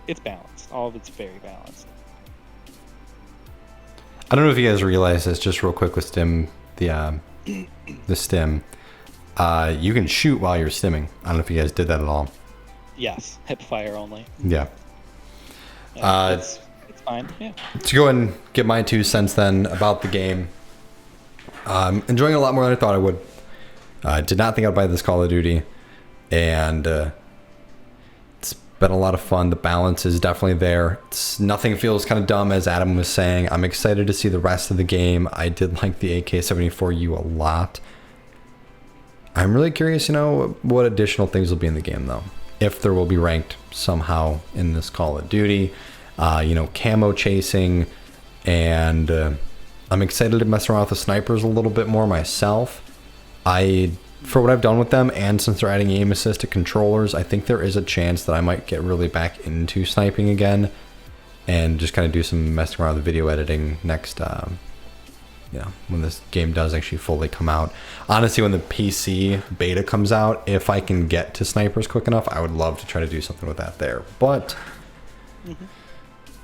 it's balanced. All of it's very balanced. I don't know if you guys realize this, just real quick with stim, the stim. You can shoot while you're stimming. I don't know if you guys did that at all. Yes, hip fire only. Yeah. It's fine. Yeah. To go ahead and get my 2 cents then about the game. Enjoying it a lot more than I thought I would. I did not think I'd buy this Call of Duty, and it's been a lot of fun. The balance is definitely there. Nothing feels kind of dumb, as Adam was saying. I'm excited to see the rest of the game. I did like the AK-74U a lot. I'm really curious, what additional things will be in the game, though. If there will be ranked somehow in this Call of Duty. Camo chasing, and I'm excited to mess around with the snipers a little bit more myself. For what I've done with them, and since they're adding aim assist to controllers, I think there is a chance that I might get really back into sniping again, and just kind of do some messing around with the video editing next, when this game does actually fully come out. Honestly, when the PC beta comes out, if I can get to snipers quick enough, I would love to try to do something with that there. But,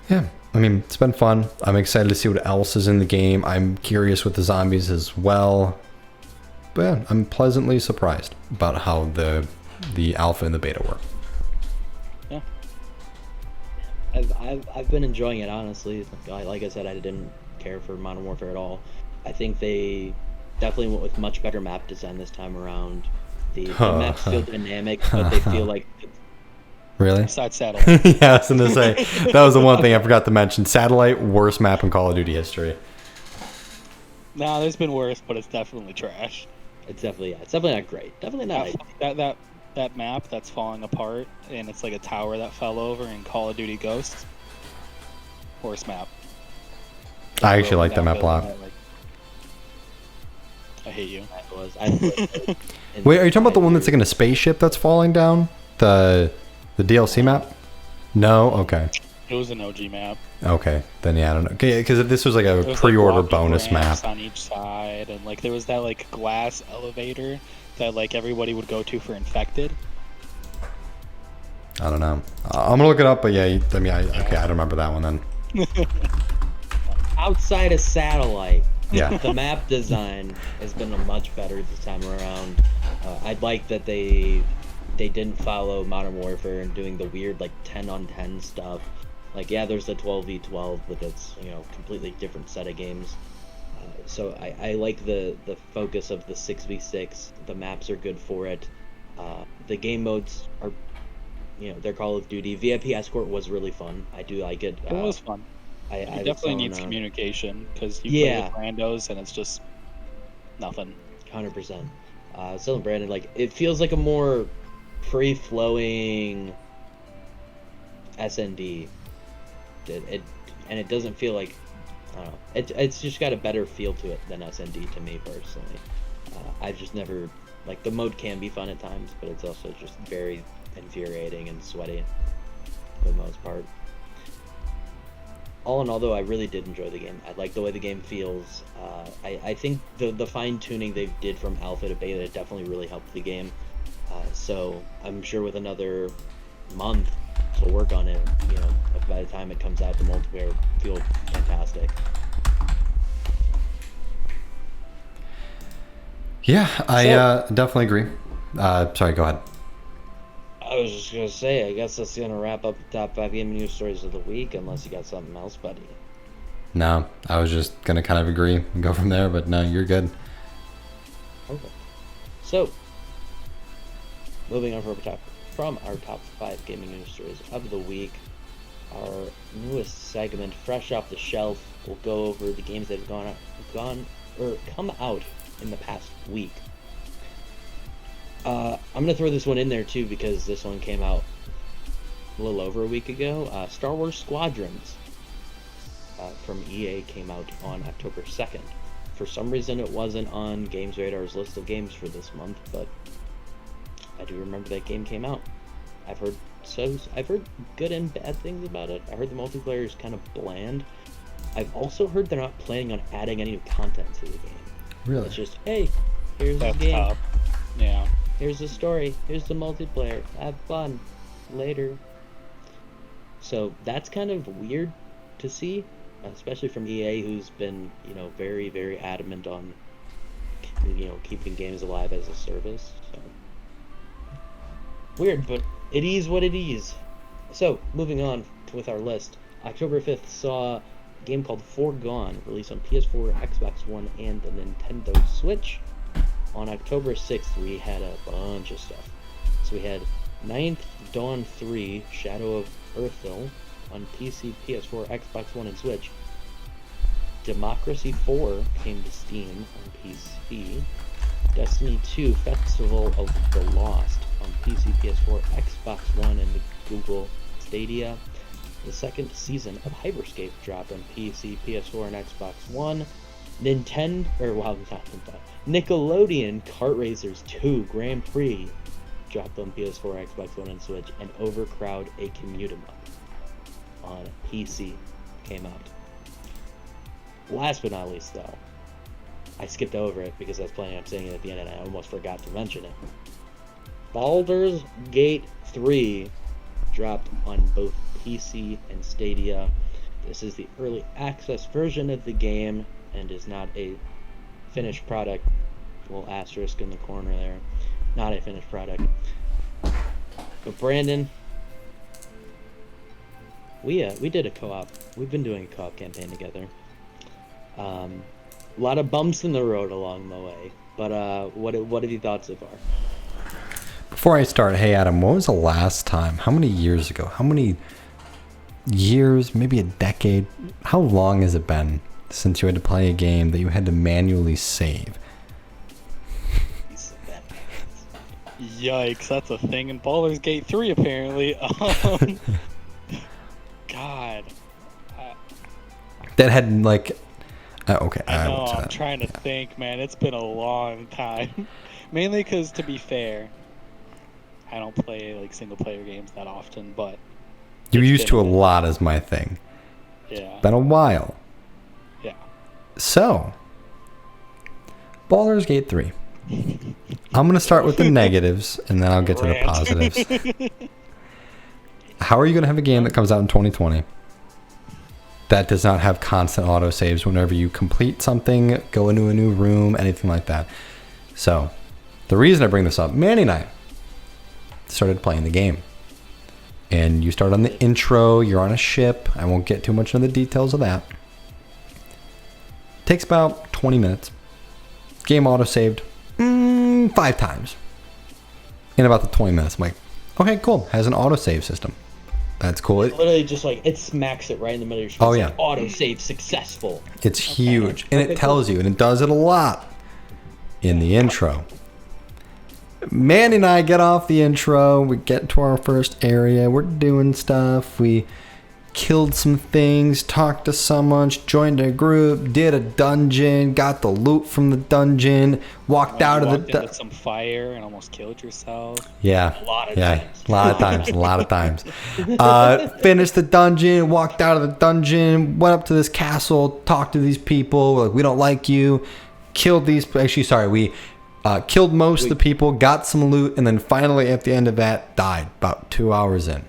yeah, I mean, it's been fun. I'm excited to see what else is in the game. I'm curious with the zombies as well. But yeah, I'm pleasantly surprised about how the alpha and the beta work. Yeah. I've been enjoying it, honestly. Like I said, I didn't care for Modern Warfare at all. I think they definitely went with much better map design this time around. The maps feel dynamic, but they feel like... Really? Besides Satellite. Yeah, I was going to say, that was the one thing I forgot to mention. Satellite, worst map in Call of Duty history. Nah, there's been worse, but it's definitely trash. It's definitely not great. Definitely not. That map that's falling apart, and it's like a tower that fell over in Call of Duty Ghosts. Worst map. I actually like that map a lot. I hate you. Wait, are you talking about the one that's like in a spaceship that's falling down? The DLC map? No? Okay. It was an OG map. Okay, then yeah, I don't know. Okay, because this was like a pre-order bonus map on each side, and like there was that like glass elevator that like everybody would go to for infected. I don't know. I'm gonna look it up, but yeah, okay, I don't remember that one then. Outside of Satellite, yeah, the map design has been much better this time around. I'd like that they didn't follow Modern Warfare and doing the weird like 10-on-10 stuff. Like, yeah, there's the 12v12, but that's, completely different set of games. So I like the focus of the 6v6. The maps are good for it. The game modes are, they're Call of Duty. VIP Escort was really fun. I do like it. It was fun. It definitely needs communication, because you play with randos and it's just nothing. 100%. Still Brandon, like, it feels like a more free-flowing SND. It doesn't feel like, I don't know, it's just got a better feel to it than SND to me personally. I've just never, like, the mode can be fun at times, but it's also just very infuriating and sweaty for the most part. All in all, though, I really did enjoy the game. I like the way the game feels. I think the fine-tuning they did from alpha to beta definitely really helped the game. So I'm sure with another month to work on it, by the time it comes out, the multiplayer will feel fantastic. Yeah, I definitely agree. Sorry, go ahead. I was just gonna say, I guess that's gonna wrap up the top 5 gaming news stories of the week, unless you got something else, buddy. No, I was just gonna kind of agree and go from there, but no, you're good. Okay. So, moving on from our top 5 gaming news stories of the week, our newest segment, Fresh Off the Shelf, will go over the games that have come out in the past week. I'm gonna throw this one in there too because this one came out a little over a week ago. Star Wars Squadrons from EA came out on October 2nd. For some reason, it wasn't on Games Radar's list of games for this month, but I do remember that game came out. I've heard good and bad things about it. I heard the multiplayer is kind of bland. I've also heard they're not planning on adding any new content to the game. Really? It's just, hey, here's the That's game. tough. Yeah. Here's the story. Here's the multiplayer. Have fun. Later. So that's kind of weird to see, especially from EA, who's been, very, very adamant on, keeping games alive as a service. So weird, but it is what it is. So moving on with our list, October 5th saw a game called Foregone released on PS4, Xbox One, and the Nintendo Switch. On October 6th, we had a bunch of stuff. So we had Ninth Dawn 3, Shadow of Earthhill on PC, PS4, Xbox One, and Switch. Democracy 4 came to Steam on PC. Destiny 2, Festival of the Lost on PC, PS4, Xbox One, and the Google Stadia. The second season of Hyperscape dropped on PC, PS4, and Xbox One. Nickelodeon Kart Racers 2 Grand Prix dropped on PS4, Xbox One, and Switch, and Overcrowd: A Commute 'Em Up on PC came out. Last but not least, though, I skipped over it because I was planning on saying it at the end and I almost forgot to mention it. Baldur's Gate 3 dropped on both PC and Stadia. This is the early access version of the game and is not a finished product. Little asterisk in the corner there. Not a finished product. But Brandon, we did a co-op. We've been doing a co-op campaign together. A lot of bumps in the road along the way. But what have you thought so far? Before I start, hey Adam, when was the last time? How many years ago? How many years? Maybe a decade? How long has it been since you had to play a game that you had to manually save? Yikes, that's a thing in Baldur's Gate 3 apparently. God. That had like... okay, I know, won't say I'm that. trying to think, man. It's been a long time. Mainly because, to be fair, I don't play like single-player games that often, but... You it's used been to a lot is my thing. Yeah. Been a while. Yeah. So, Baldur's Gate 3. I'm going to start with the negatives, and then I'll get to the Rant. positives. How are you going to have a game that comes out in 2020 that does not have constant autosaves whenever you complete something, go into a new room, anything like that? So, the reason I bring this up, Manny and I started playing the game. And you start on the intro, you're on a ship. I won't get too much into the details of that. Takes about 20 minutes. Game autosaved 5 times in about the 20 minutes. I'm like, okay, cool. Has an autosave system. That's cool. Literally just like, it smacks it right in the middle of your screen. Oh, It's yeah. like, autosave successful. It's huge. And it tells you, and it does it a lot in the intro. Manny and I get off the intro. We get to our first area. We're doing stuff. We killed some things, talked to someone, joined a group, did a dungeon, got the loot from the dungeon, walked out of the into some fire and almost killed yourself. Yeah. A lot of Yeah. times. A lot of times. A lot of times. Finished the dungeon, walked out of the dungeon, went up to this castle, talked to these people. We're like, we don't like you. Killed these. Actually, sorry. We Killed most of the people, got some loot, and then finally at the end of that, died about 2 hours in.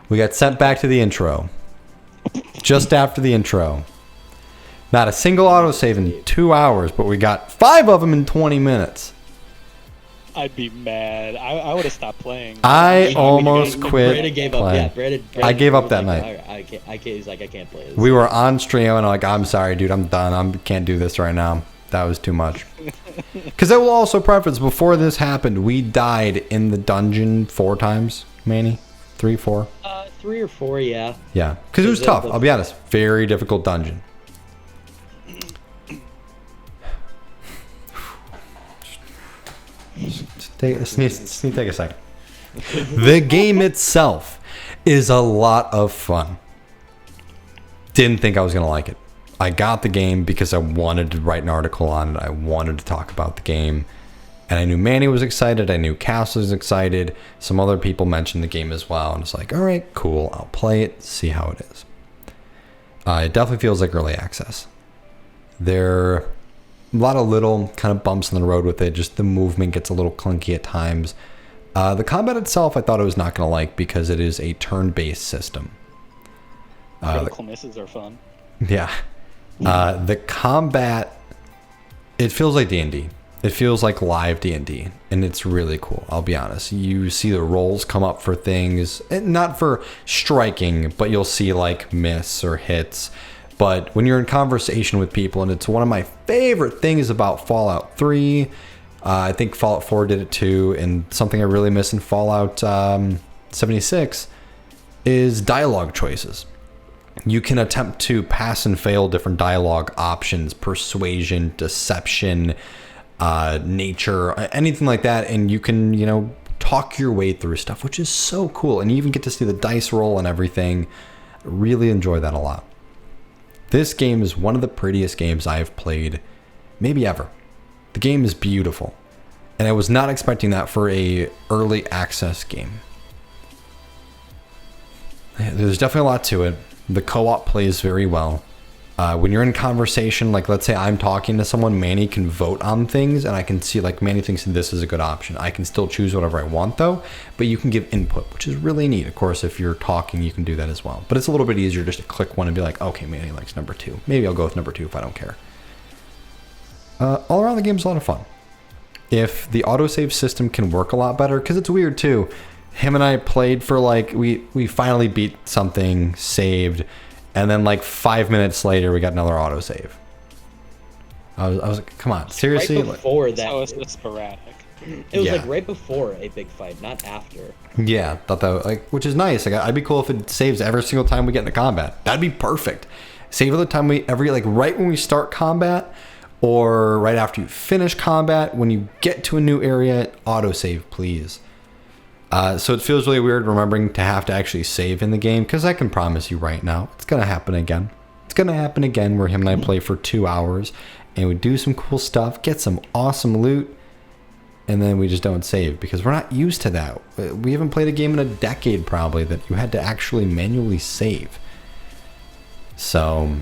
We got sent back to the intro. Just after the intro. Not a single autosave in 2 hours, but we got 5 of them in 20 minutes. I'd be mad. I would have stopped playing. I almost quit Brandon gave up. playing. Yeah, Brandon I gave up was that like, night. "All right, I can't. He's like, I can't play this. We were on stream, and I'm like, I'm sorry, dude, I'm done. I can't do this right now. That was too much. Because I will also preface, before this happened, we died in the dungeon 4 times, Manny? 3, 4? 3 or 4, yeah. Yeah, because it was tough. I'll be honest. Very difficult dungeon. Just need to take a second. The game itself is a lot of fun. Didn't think I was going to like it. I got the game because I wanted to write an article on it. I wanted to talk about the game. And I knew Manny was excited. I knew Cass was excited. Some other people mentioned the game as well. And it's like, all right, cool. I'll play it, see how it is. It definitely feels like early access. There are a lot of little kind of bumps in the road with it. Just the movement gets a little clunky at times. The combat itself, I thought I was not going to like because it is a turn-based system. Critical misses are fun. Yeah. The combat, it feels like D&D. It feels like live D&D, and it's really cool, I'll be honest. You see the rolls come up for things, not for striking, but you'll see like miss or hits. But when you're in conversation with people, and it's one of my favorite things about Fallout 3, I think Fallout 4 did it too, and something I really miss in Fallout 76 is dialogue choices. You can attempt to pass and fail different dialogue options, persuasion, deception, nature, anything like that, and you can, talk your way through stuff, which is so cool. And you even get to see the dice roll and everything. I really enjoy that a lot. This game is one of the prettiest games I've played, maybe ever. The game is beautiful, and I was not expecting that for a early access game. There's definitely a lot to it. The co-op plays very well. When you're in conversation, like let's say I'm talking to someone, Manny can vote on things, and I can see like Manny thinks this is a good option. I can still choose whatever I want though, but you can give input, which is really neat. Of course, if you're talking, you can do that as well. But it's a little bit easier just to click one and be like, okay, Manny likes number 2. Maybe I'll go with number 2 if I don't care. All around the game's a lot of fun. If the autosave system can work a lot better, because it's weird too. Him and I played for like, we finally beat something, saved, and then like 5 minutes later, we got another autosave. I was like, come on, seriously? Right before that. So it's sporadic. It was like right before a big fight, not after. Yeah, thought that which is nice. Like, I'd be cool if it saves every single time we get into combat. That'd be perfect. Save every time right when we start combat, or right after you finish combat, when you get to a new area, autosave, please. So it feels really weird remembering to have to actually save in the game, because I can promise you right now, it's going to happen again. It's going to happen again where him and I play for 2 hours, and we do some cool stuff, get some awesome loot, and then we just don't save, because we're not used to that. We haven't played a game in a decade, probably, that you had to actually manually save. So...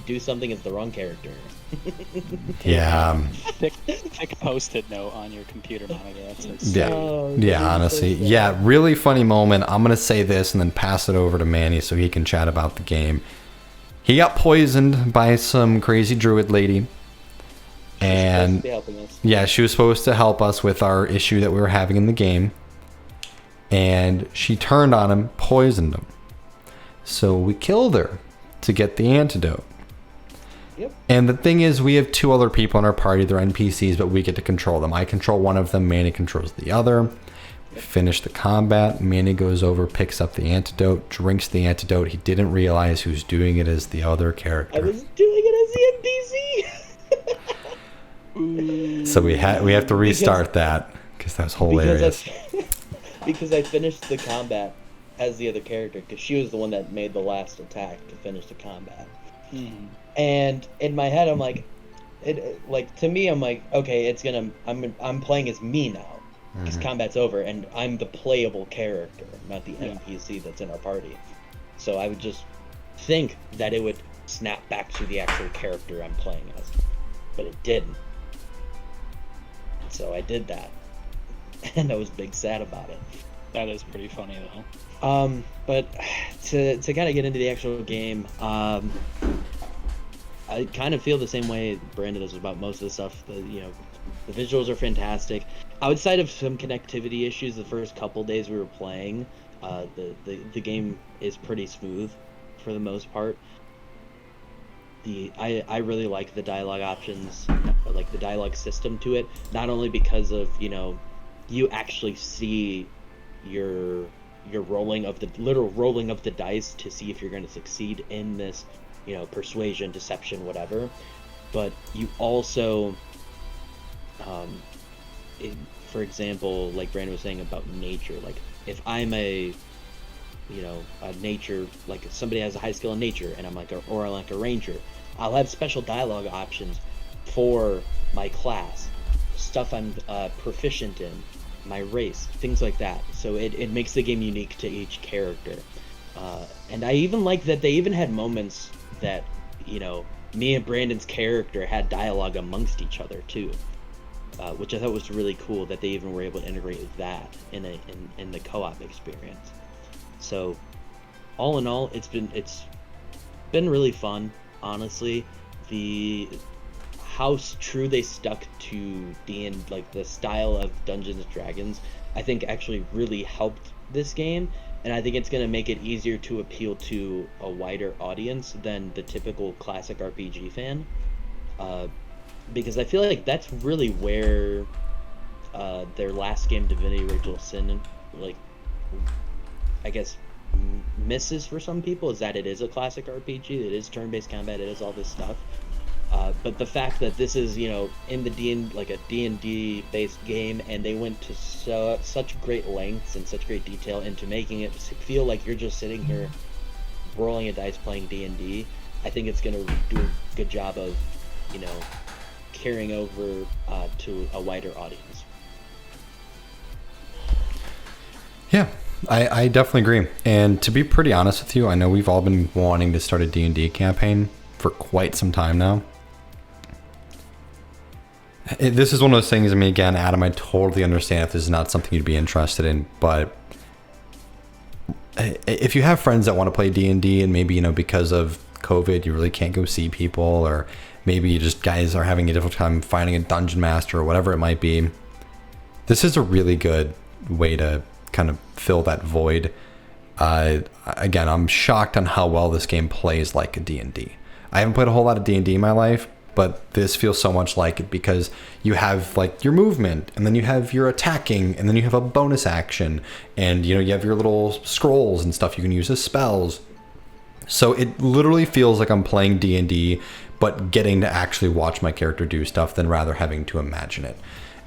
do something as the wrong character. Yeah. Thick post-it note on your computer monitor. That's insane. Yeah, honestly. Yeah, really funny moment. I'm going to say this and then pass it over to Manny so he can chat about the game. He got poisoned by some crazy druid lady. And yeah, she was supposed to help us with our issue that we were having in the game. And she turned on him, poisoned him. So we killed her to get the antidote. Yep. And the thing is, we have 2 other people in our party. They're NPCs, but we get to control them. I control one of them. Manny controls the other. We finish the combat. Manny goes over, picks up the antidote, drinks the antidote. He didn't realize who's doing it as the other character. I was doing it as the NPC. So we have to restart that because that was hilarious. Because I finished the combat as the other character, because she was the one that made the last attack to finish the combat. And in my head, I'm like, to me, I'm like, okay, I'm playing as me now, because combat's over, and I'm the playable character, not the NPC that's in our party. So I would just think that it would snap back to the actual character I'm playing as. but it didn't. And so I did that, and I was big sad about it. That is pretty funny though. But to kind of get into the actual game, I kind of feel the same way Brandon does about most of the stuff. The visuals are fantastic. Outside of some connectivity issues, the first couple days we were playing, the game is pretty smooth for the most part. I really like the dialogue options, like the dialogue system to it. Not only because of you actually see your rolling of the literal rolling of the dice to see if you're going to succeed in this, persuasion, deception, whatever, but you also, for example, like Brandon was saying about nature, like if I'm a nature, like if somebody has a high skill in nature and I'm like a ranger, I'll have special dialogue options for my class, stuff I'm proficient in, my race, things like that. So it makes the game unique to each character. And I even like that they even had moments that, me and Brandon's character had dialogue amongst each other too, which I thought was really cool that they even were able to integrate that in the co-op experience. So all in all, it's been really fun, honestly. How true they stuck to like the style of Dungeons and Dragons, I think actually really helped this game, and I think it's going to make it easier to appeal to a wider audience than the typical classic RPG fan, because I feel like that's really where their last game, Divinity Original Sin, like, I guess misses for some people, is that it is a classic RPG, it is turn-based combat, it is all this stuff. But the fact that this is, in the like a D&D based game, and they went to such great lengths and such great detail into making it feel like you're just sitting here rolling a dice playing D&D, I think it's going to do a good job of, carrying over to a wider audience. Yeah, I definitely agree. And to be pretty honest with you, I know we've all been wanting to start a D&D campaign for quite some time now. This is one of those things, again, Adam, I totally understand if this is not something you'd be interested in, but if you have friends that want to play D&D and maybe, because of COVID, you really can't go see people, or maybe you just guys are having a difficult time finding a dungeon master or whatever it might be, this is a really good way to kind of fill that void. Again, I'm shocked on how well this game plays like a D&D. I haven't played a whole lot of D&D in my life, but this feels so much like it because you have like your movement, and then you have your attacking, and then you have a bonus action, and you have your little scrolls and stuff you can use as spells. So it literally feels like I'm playing D&D, but getting to actually watch my character do stuff than rather having to imagine it.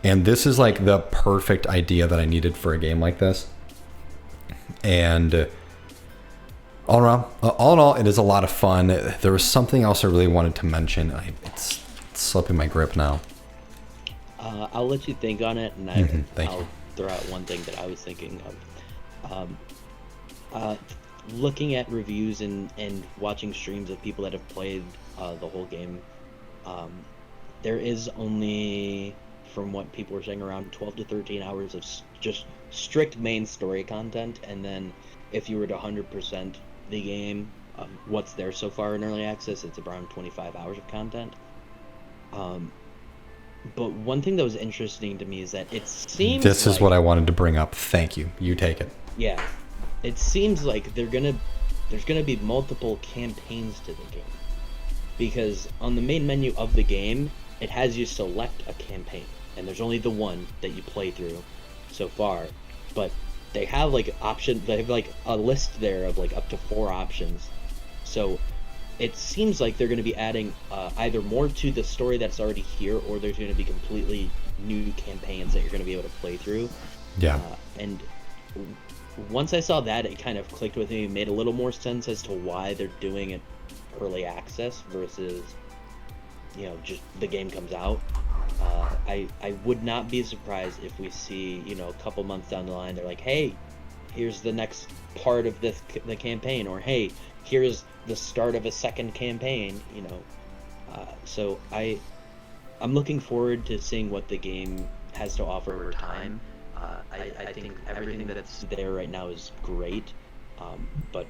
And this is like the perfect idea that I needed for a game like this. And all in all, it is a lot of fun. There was something else I really wanted to mention. It's slipping my grip now. I'll let you think on it, and I'll throw out one thing that I was thinking of. Looking at reviews and watching streams of people that have played the whole game, there is only, from what people were saying, around 12 to 13 hours of just strict main story content, and then if you were to 100% the game, what's there so far in early access, it's around 25 hours of content. But one thing that was interesting to me is that it seems this is what I wanted to bring up. Thank you. You take it. Yeah, it seems like there's gonna be multiple campaigns to the game, because on the main menu of the game it has you select a campaign, and there's only the one that you play through so far, but they have like options. They have like a list there of like up to 4 options. So it seems like they're going to be adding either more to the story that's already here, or there's going to be completely new campaigns that you're going to be able to play through. Yeah. And once I saw that, it kind of clicked with me. It made a little more sense as to why they're doing it early access versus, just the game comes out. I would not be surprised if we see, a couple months down the line, they're like, hey, here's the next part of the campaign, or hey, here's the start of a second campaign, So I'm looking forward to seeing what the game has to offer over time. I think everything that's there right now is great, but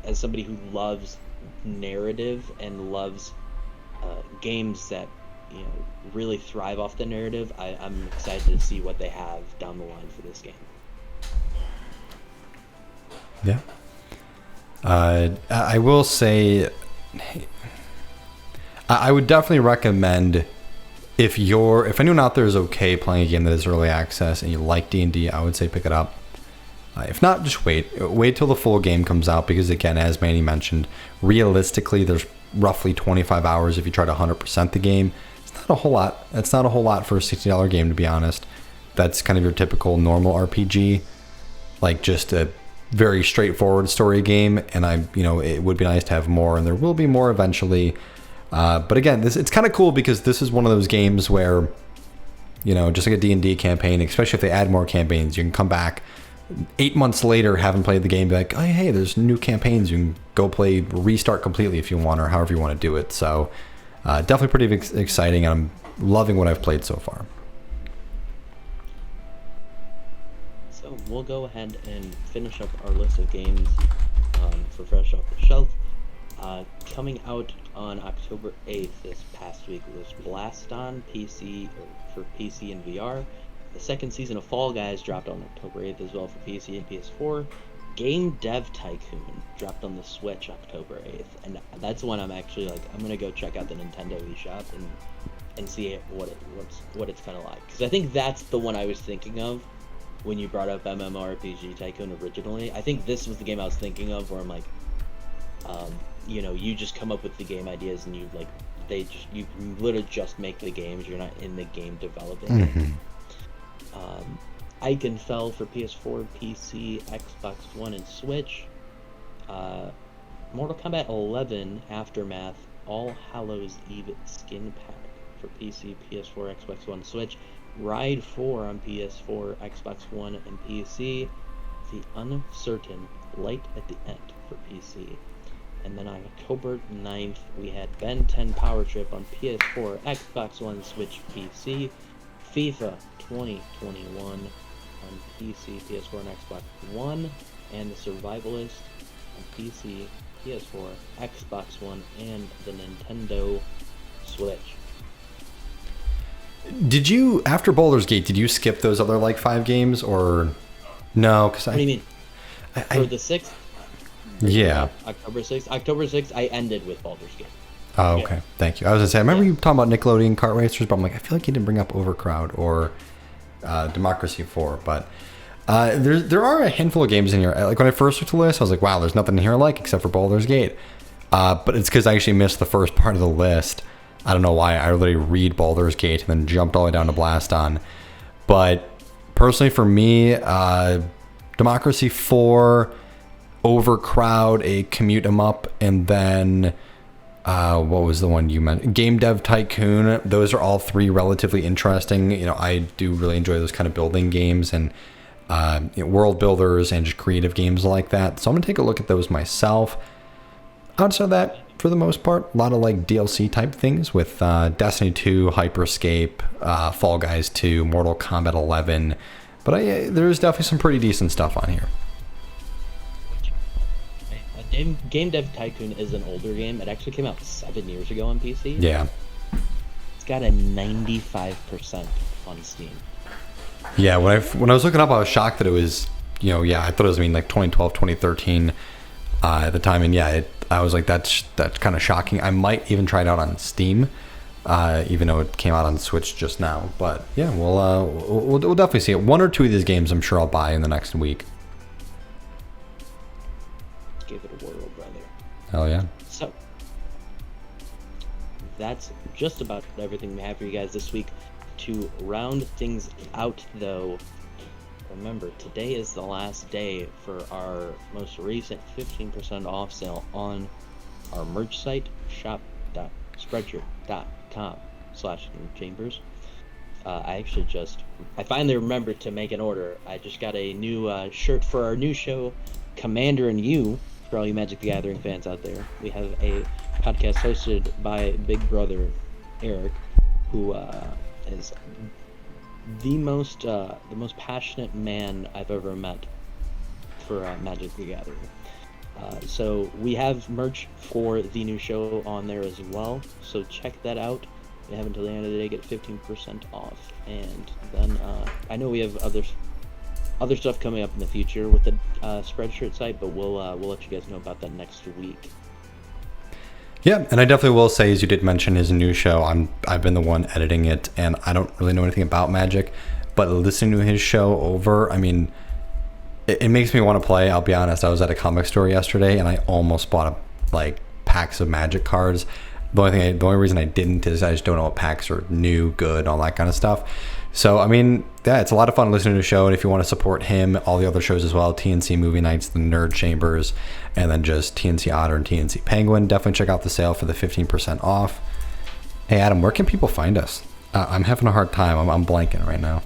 as somebody who loves narrative and loves games that really thrive off the narrative, I'm excited to see what they have down the line for this game. Yeah. I will say, I would definitely recommend, if anyone out there is okay playing a game that is early access and you like D&D, I would say pick it up. If not, just wait till the full game comes out, because again, as Manny mentioned, realistically there's roughly 25 hours if you try to 100% the game. It's not a whole lot. It's not a whole lot for a $60 game, to be honest. That's kind of your typical normal RPG, like just a very straightforward story game, and it would be nice to have more, and there will be more eventually. But again, it's kind of cool because this is one of those games where, just like a D&D campaign, especially if they add more campaigns, you can come back 8 months later, having played the game, be like, oh, hey, there's new campaigns. You can go play, restart completely if you want, or however you want to do it. So definitely pretty exciting. I'm loving what I've played so far. So we'll go ahead and finish up our list of games for fresh off the shelf. Coming out on October 8th this past week was Blast On for PC and VR. The second season of Fall Guys dropped on October 8th as well for PC and PS4. Game Dev Tycoon dropped on the Switch October 8th, and that's one I'm actually I'm gonna go check out the Nintendo eShop and see what it's kind of like, because I think that's the one I was thinking of when you brought up MMORPG Tycoon originally. I think this was the game I was thinking of, where I'm like, you just come up with the game ideas and you literally just make the games. You're not in the game developing it. Iconfell for PS4, PC, Xbox One, and Switch. Mortal Kombat 11 Aftermath All Hallows Eve Skin Pack for PC, PS4, Xbox One, Switch. Ride 4 on PS4, Xbox One, and PC. The Uncertain Light at the End for PC. And then on October 9th, we had Ben 10 Power Trip on PS4, Xbox One, Switch, PC. FIFA 2021 on PC, PS4, and Xbox One. And The Survivalist on PC, PS4, Xbox One, and the Nintendo Switch. Did you, after Baldur's Gate, did you skip those other 5 games, or no? What do you mean? For the 6th? Yeah. October 6th, I ended with Baldur's Gate. Oh, okay. Yeah. Thank you. I was going to say, I remember you talking about Nickelodeon Kart Racers, but I'm like, I feel like you didn't bring up Overcrowd or Democracy 4, but there are a handful of games in here. Like, when I first looked at the list, I was like, wow, there's nothing in here I like except for Baldur's Gate. But it's because I actually missed the first part of the list. I don't know why. I literally read Baldur's Gate and then jumped all the way down to Blast On. But personally, for me, Democracy 4, Overcrowd, a commute 'em up, and then what was the one you mentioned? Game Dev Tycoon. Those are all 3 relatively interesting. I do really enjoy those kind of building games and world builders and just creative games like that. So I'm gonna take a look at those myself. Outside of that, for the most part, a lot of DLC type things with Destiny 2, Hyperscape, Fall Guys 2, Mortal Kombat 11. But there's definitely some pretty decent stuff on here. Game Dev Tycoon is an older game. It actually came out 7 years ago on PC. Yeah. It's got a 95% on Steam. Yeah, when I was looking up, I was shocked that it was, I thought it was 2012, 2013 at the time, and I was like, that's kind of shocking. I might even try it out on Steam, even though it came out on Switch just now. But yeah, we'll definitely see it. 1 or 2 of these games, I'm sure I'll buy in the next week. Give it a whirl, brother. Hell yeah. So, that's just about everything we have for you guys this week. To round things out, though, remember, today is the last day for our most recent 15% off sale on our merch site, shop.spreadshirt.com/chambers. I finally remembered to make an order. I just got a new shirt for our new show, Commander and You. For all you Magic the Gathering fans out there, we have a podcast hosted by Big Brother Eric, who is the most passionate man I've ever met for Magic the Gathering. So we have merch for the new show on there as well. So check that out. You have until the end of the day, get 15% off. And then I know we have other stuff coming up in the future with the Spreadshirt site, but we'll let you guys know about that next week. Yeah, and I definitely will say, as you did mention his new show, I've been the one editing it, and I don't really know anything about Magic, but listening to his show over, I mean, it makes me want to play. I'll be honest, I was at a comic store yesterday, and I almost bought packs of Magic cards. The only reason I didn't is I just don't know what packs are new, good, all that kind of stuff. So, I mean, yeah, it's a lot of fun listening to the show, and if you want to support him, all the other shows as well, TNC Movie Nights, the Nerd Chambers, and then just TNC Otter and TNC Penguin, definitely check out the sale for the 15% off. Hey, Adam, where can people find us? I'm having a hard time. I'm blanking right now.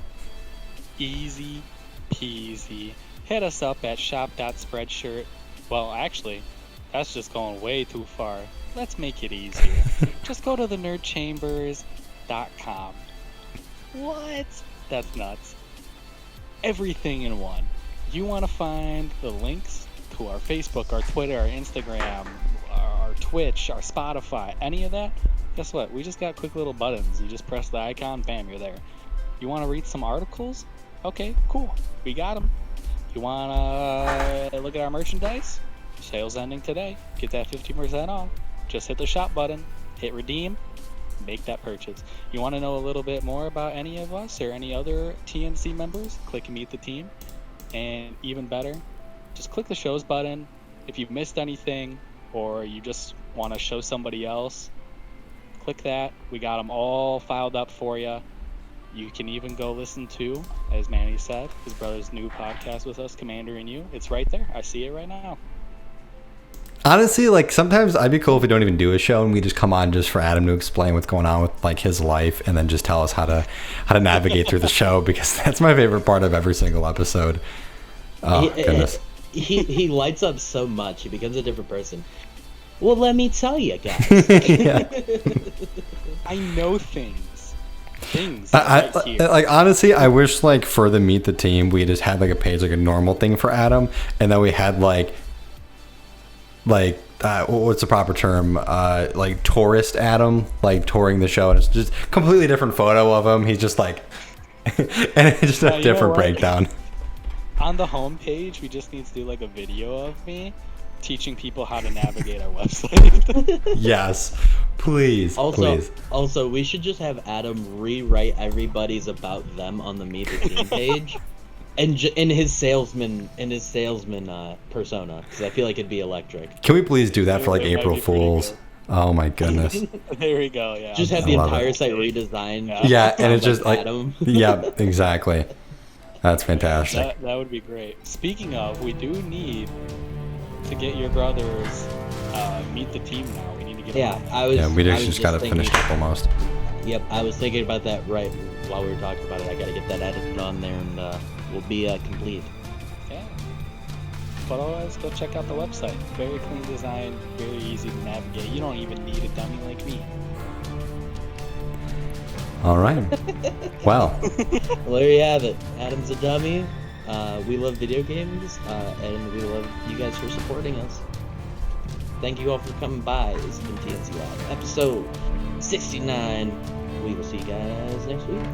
Easy peasy. Hit us up at shop.spreadshirt. Well, actually, that's just going way too far. Let's make it easier. Just go to thenerdchambers.com. What? That's nuts. Everything in one. You want to find the links to our Facebook, our Twitter, our Instagram, our Twitch, our Spotify, any of that? Guess what? We just got quick little buttons. You just press the icon, bam, you're there. You want to read some articles? Okay, cool. We got them. You want to look at our merchandise? Sales ending today. Get that 15% off. Just hit the shop button, hit redeem, make that purchase. You want to know a little bit more about any of us or any other TNC members? Click Meet the Team. And even better, just click the shows button. If you've missed anything or you just want to show somebody else, click that. We got them all filed up for you. You can even go listen to, as Manny said, his brother's new podcast with us, Commander and You. It's right there. I see it right now. Honestly, sometimes I'd be cool if we don't even do a show and we just come on just for Adam to explain what's going on with his life, and then just tell us how to navigate through the show, because that's my favorite part of every single episode. Oh, goodness. He lights up so much. He becomes a different person. Well, let me tell you guys. I know things. Right here. Honestly, I wish for the Meet the Team we just had a page, a normal thing for Adam, and then we had what's the proper term? Tourist Adam, touring the show, and it's just completely different photo of him. He's just and it's just a different breakdown. On the homepage, we just need to do a video of me teaching people how to navigate our website. Yes, please. Also, we should just have Adam rewrite everybody's about them on the Meet the Team page, and in his salesman persona, because I feel like it'd be electric. Can we please do that for April Fools? Oh my goodness. There we go. Yeah. Just have the entire site redesigned. Yeah, and it's just Adam. Yeah, exactly. That's fantastic. That would be great. Speaking of, we do need to get your brother's Meet the Team now. We need to get we just got to finish up almost. Yep, I was thinking about that right while we were talking about it. I got to get that edited on there, and we'll be complete. Yeah. But otherwise, go check out the website. Very clean design, very easy to navigate. You don't even need a dummy like me. All right. Well, there you have it. Adam's a dummy. We love video games, and we love you guys for supporting us. Thank you all for coming by. This has been TNC Live, episode 69. We will see you guys next week.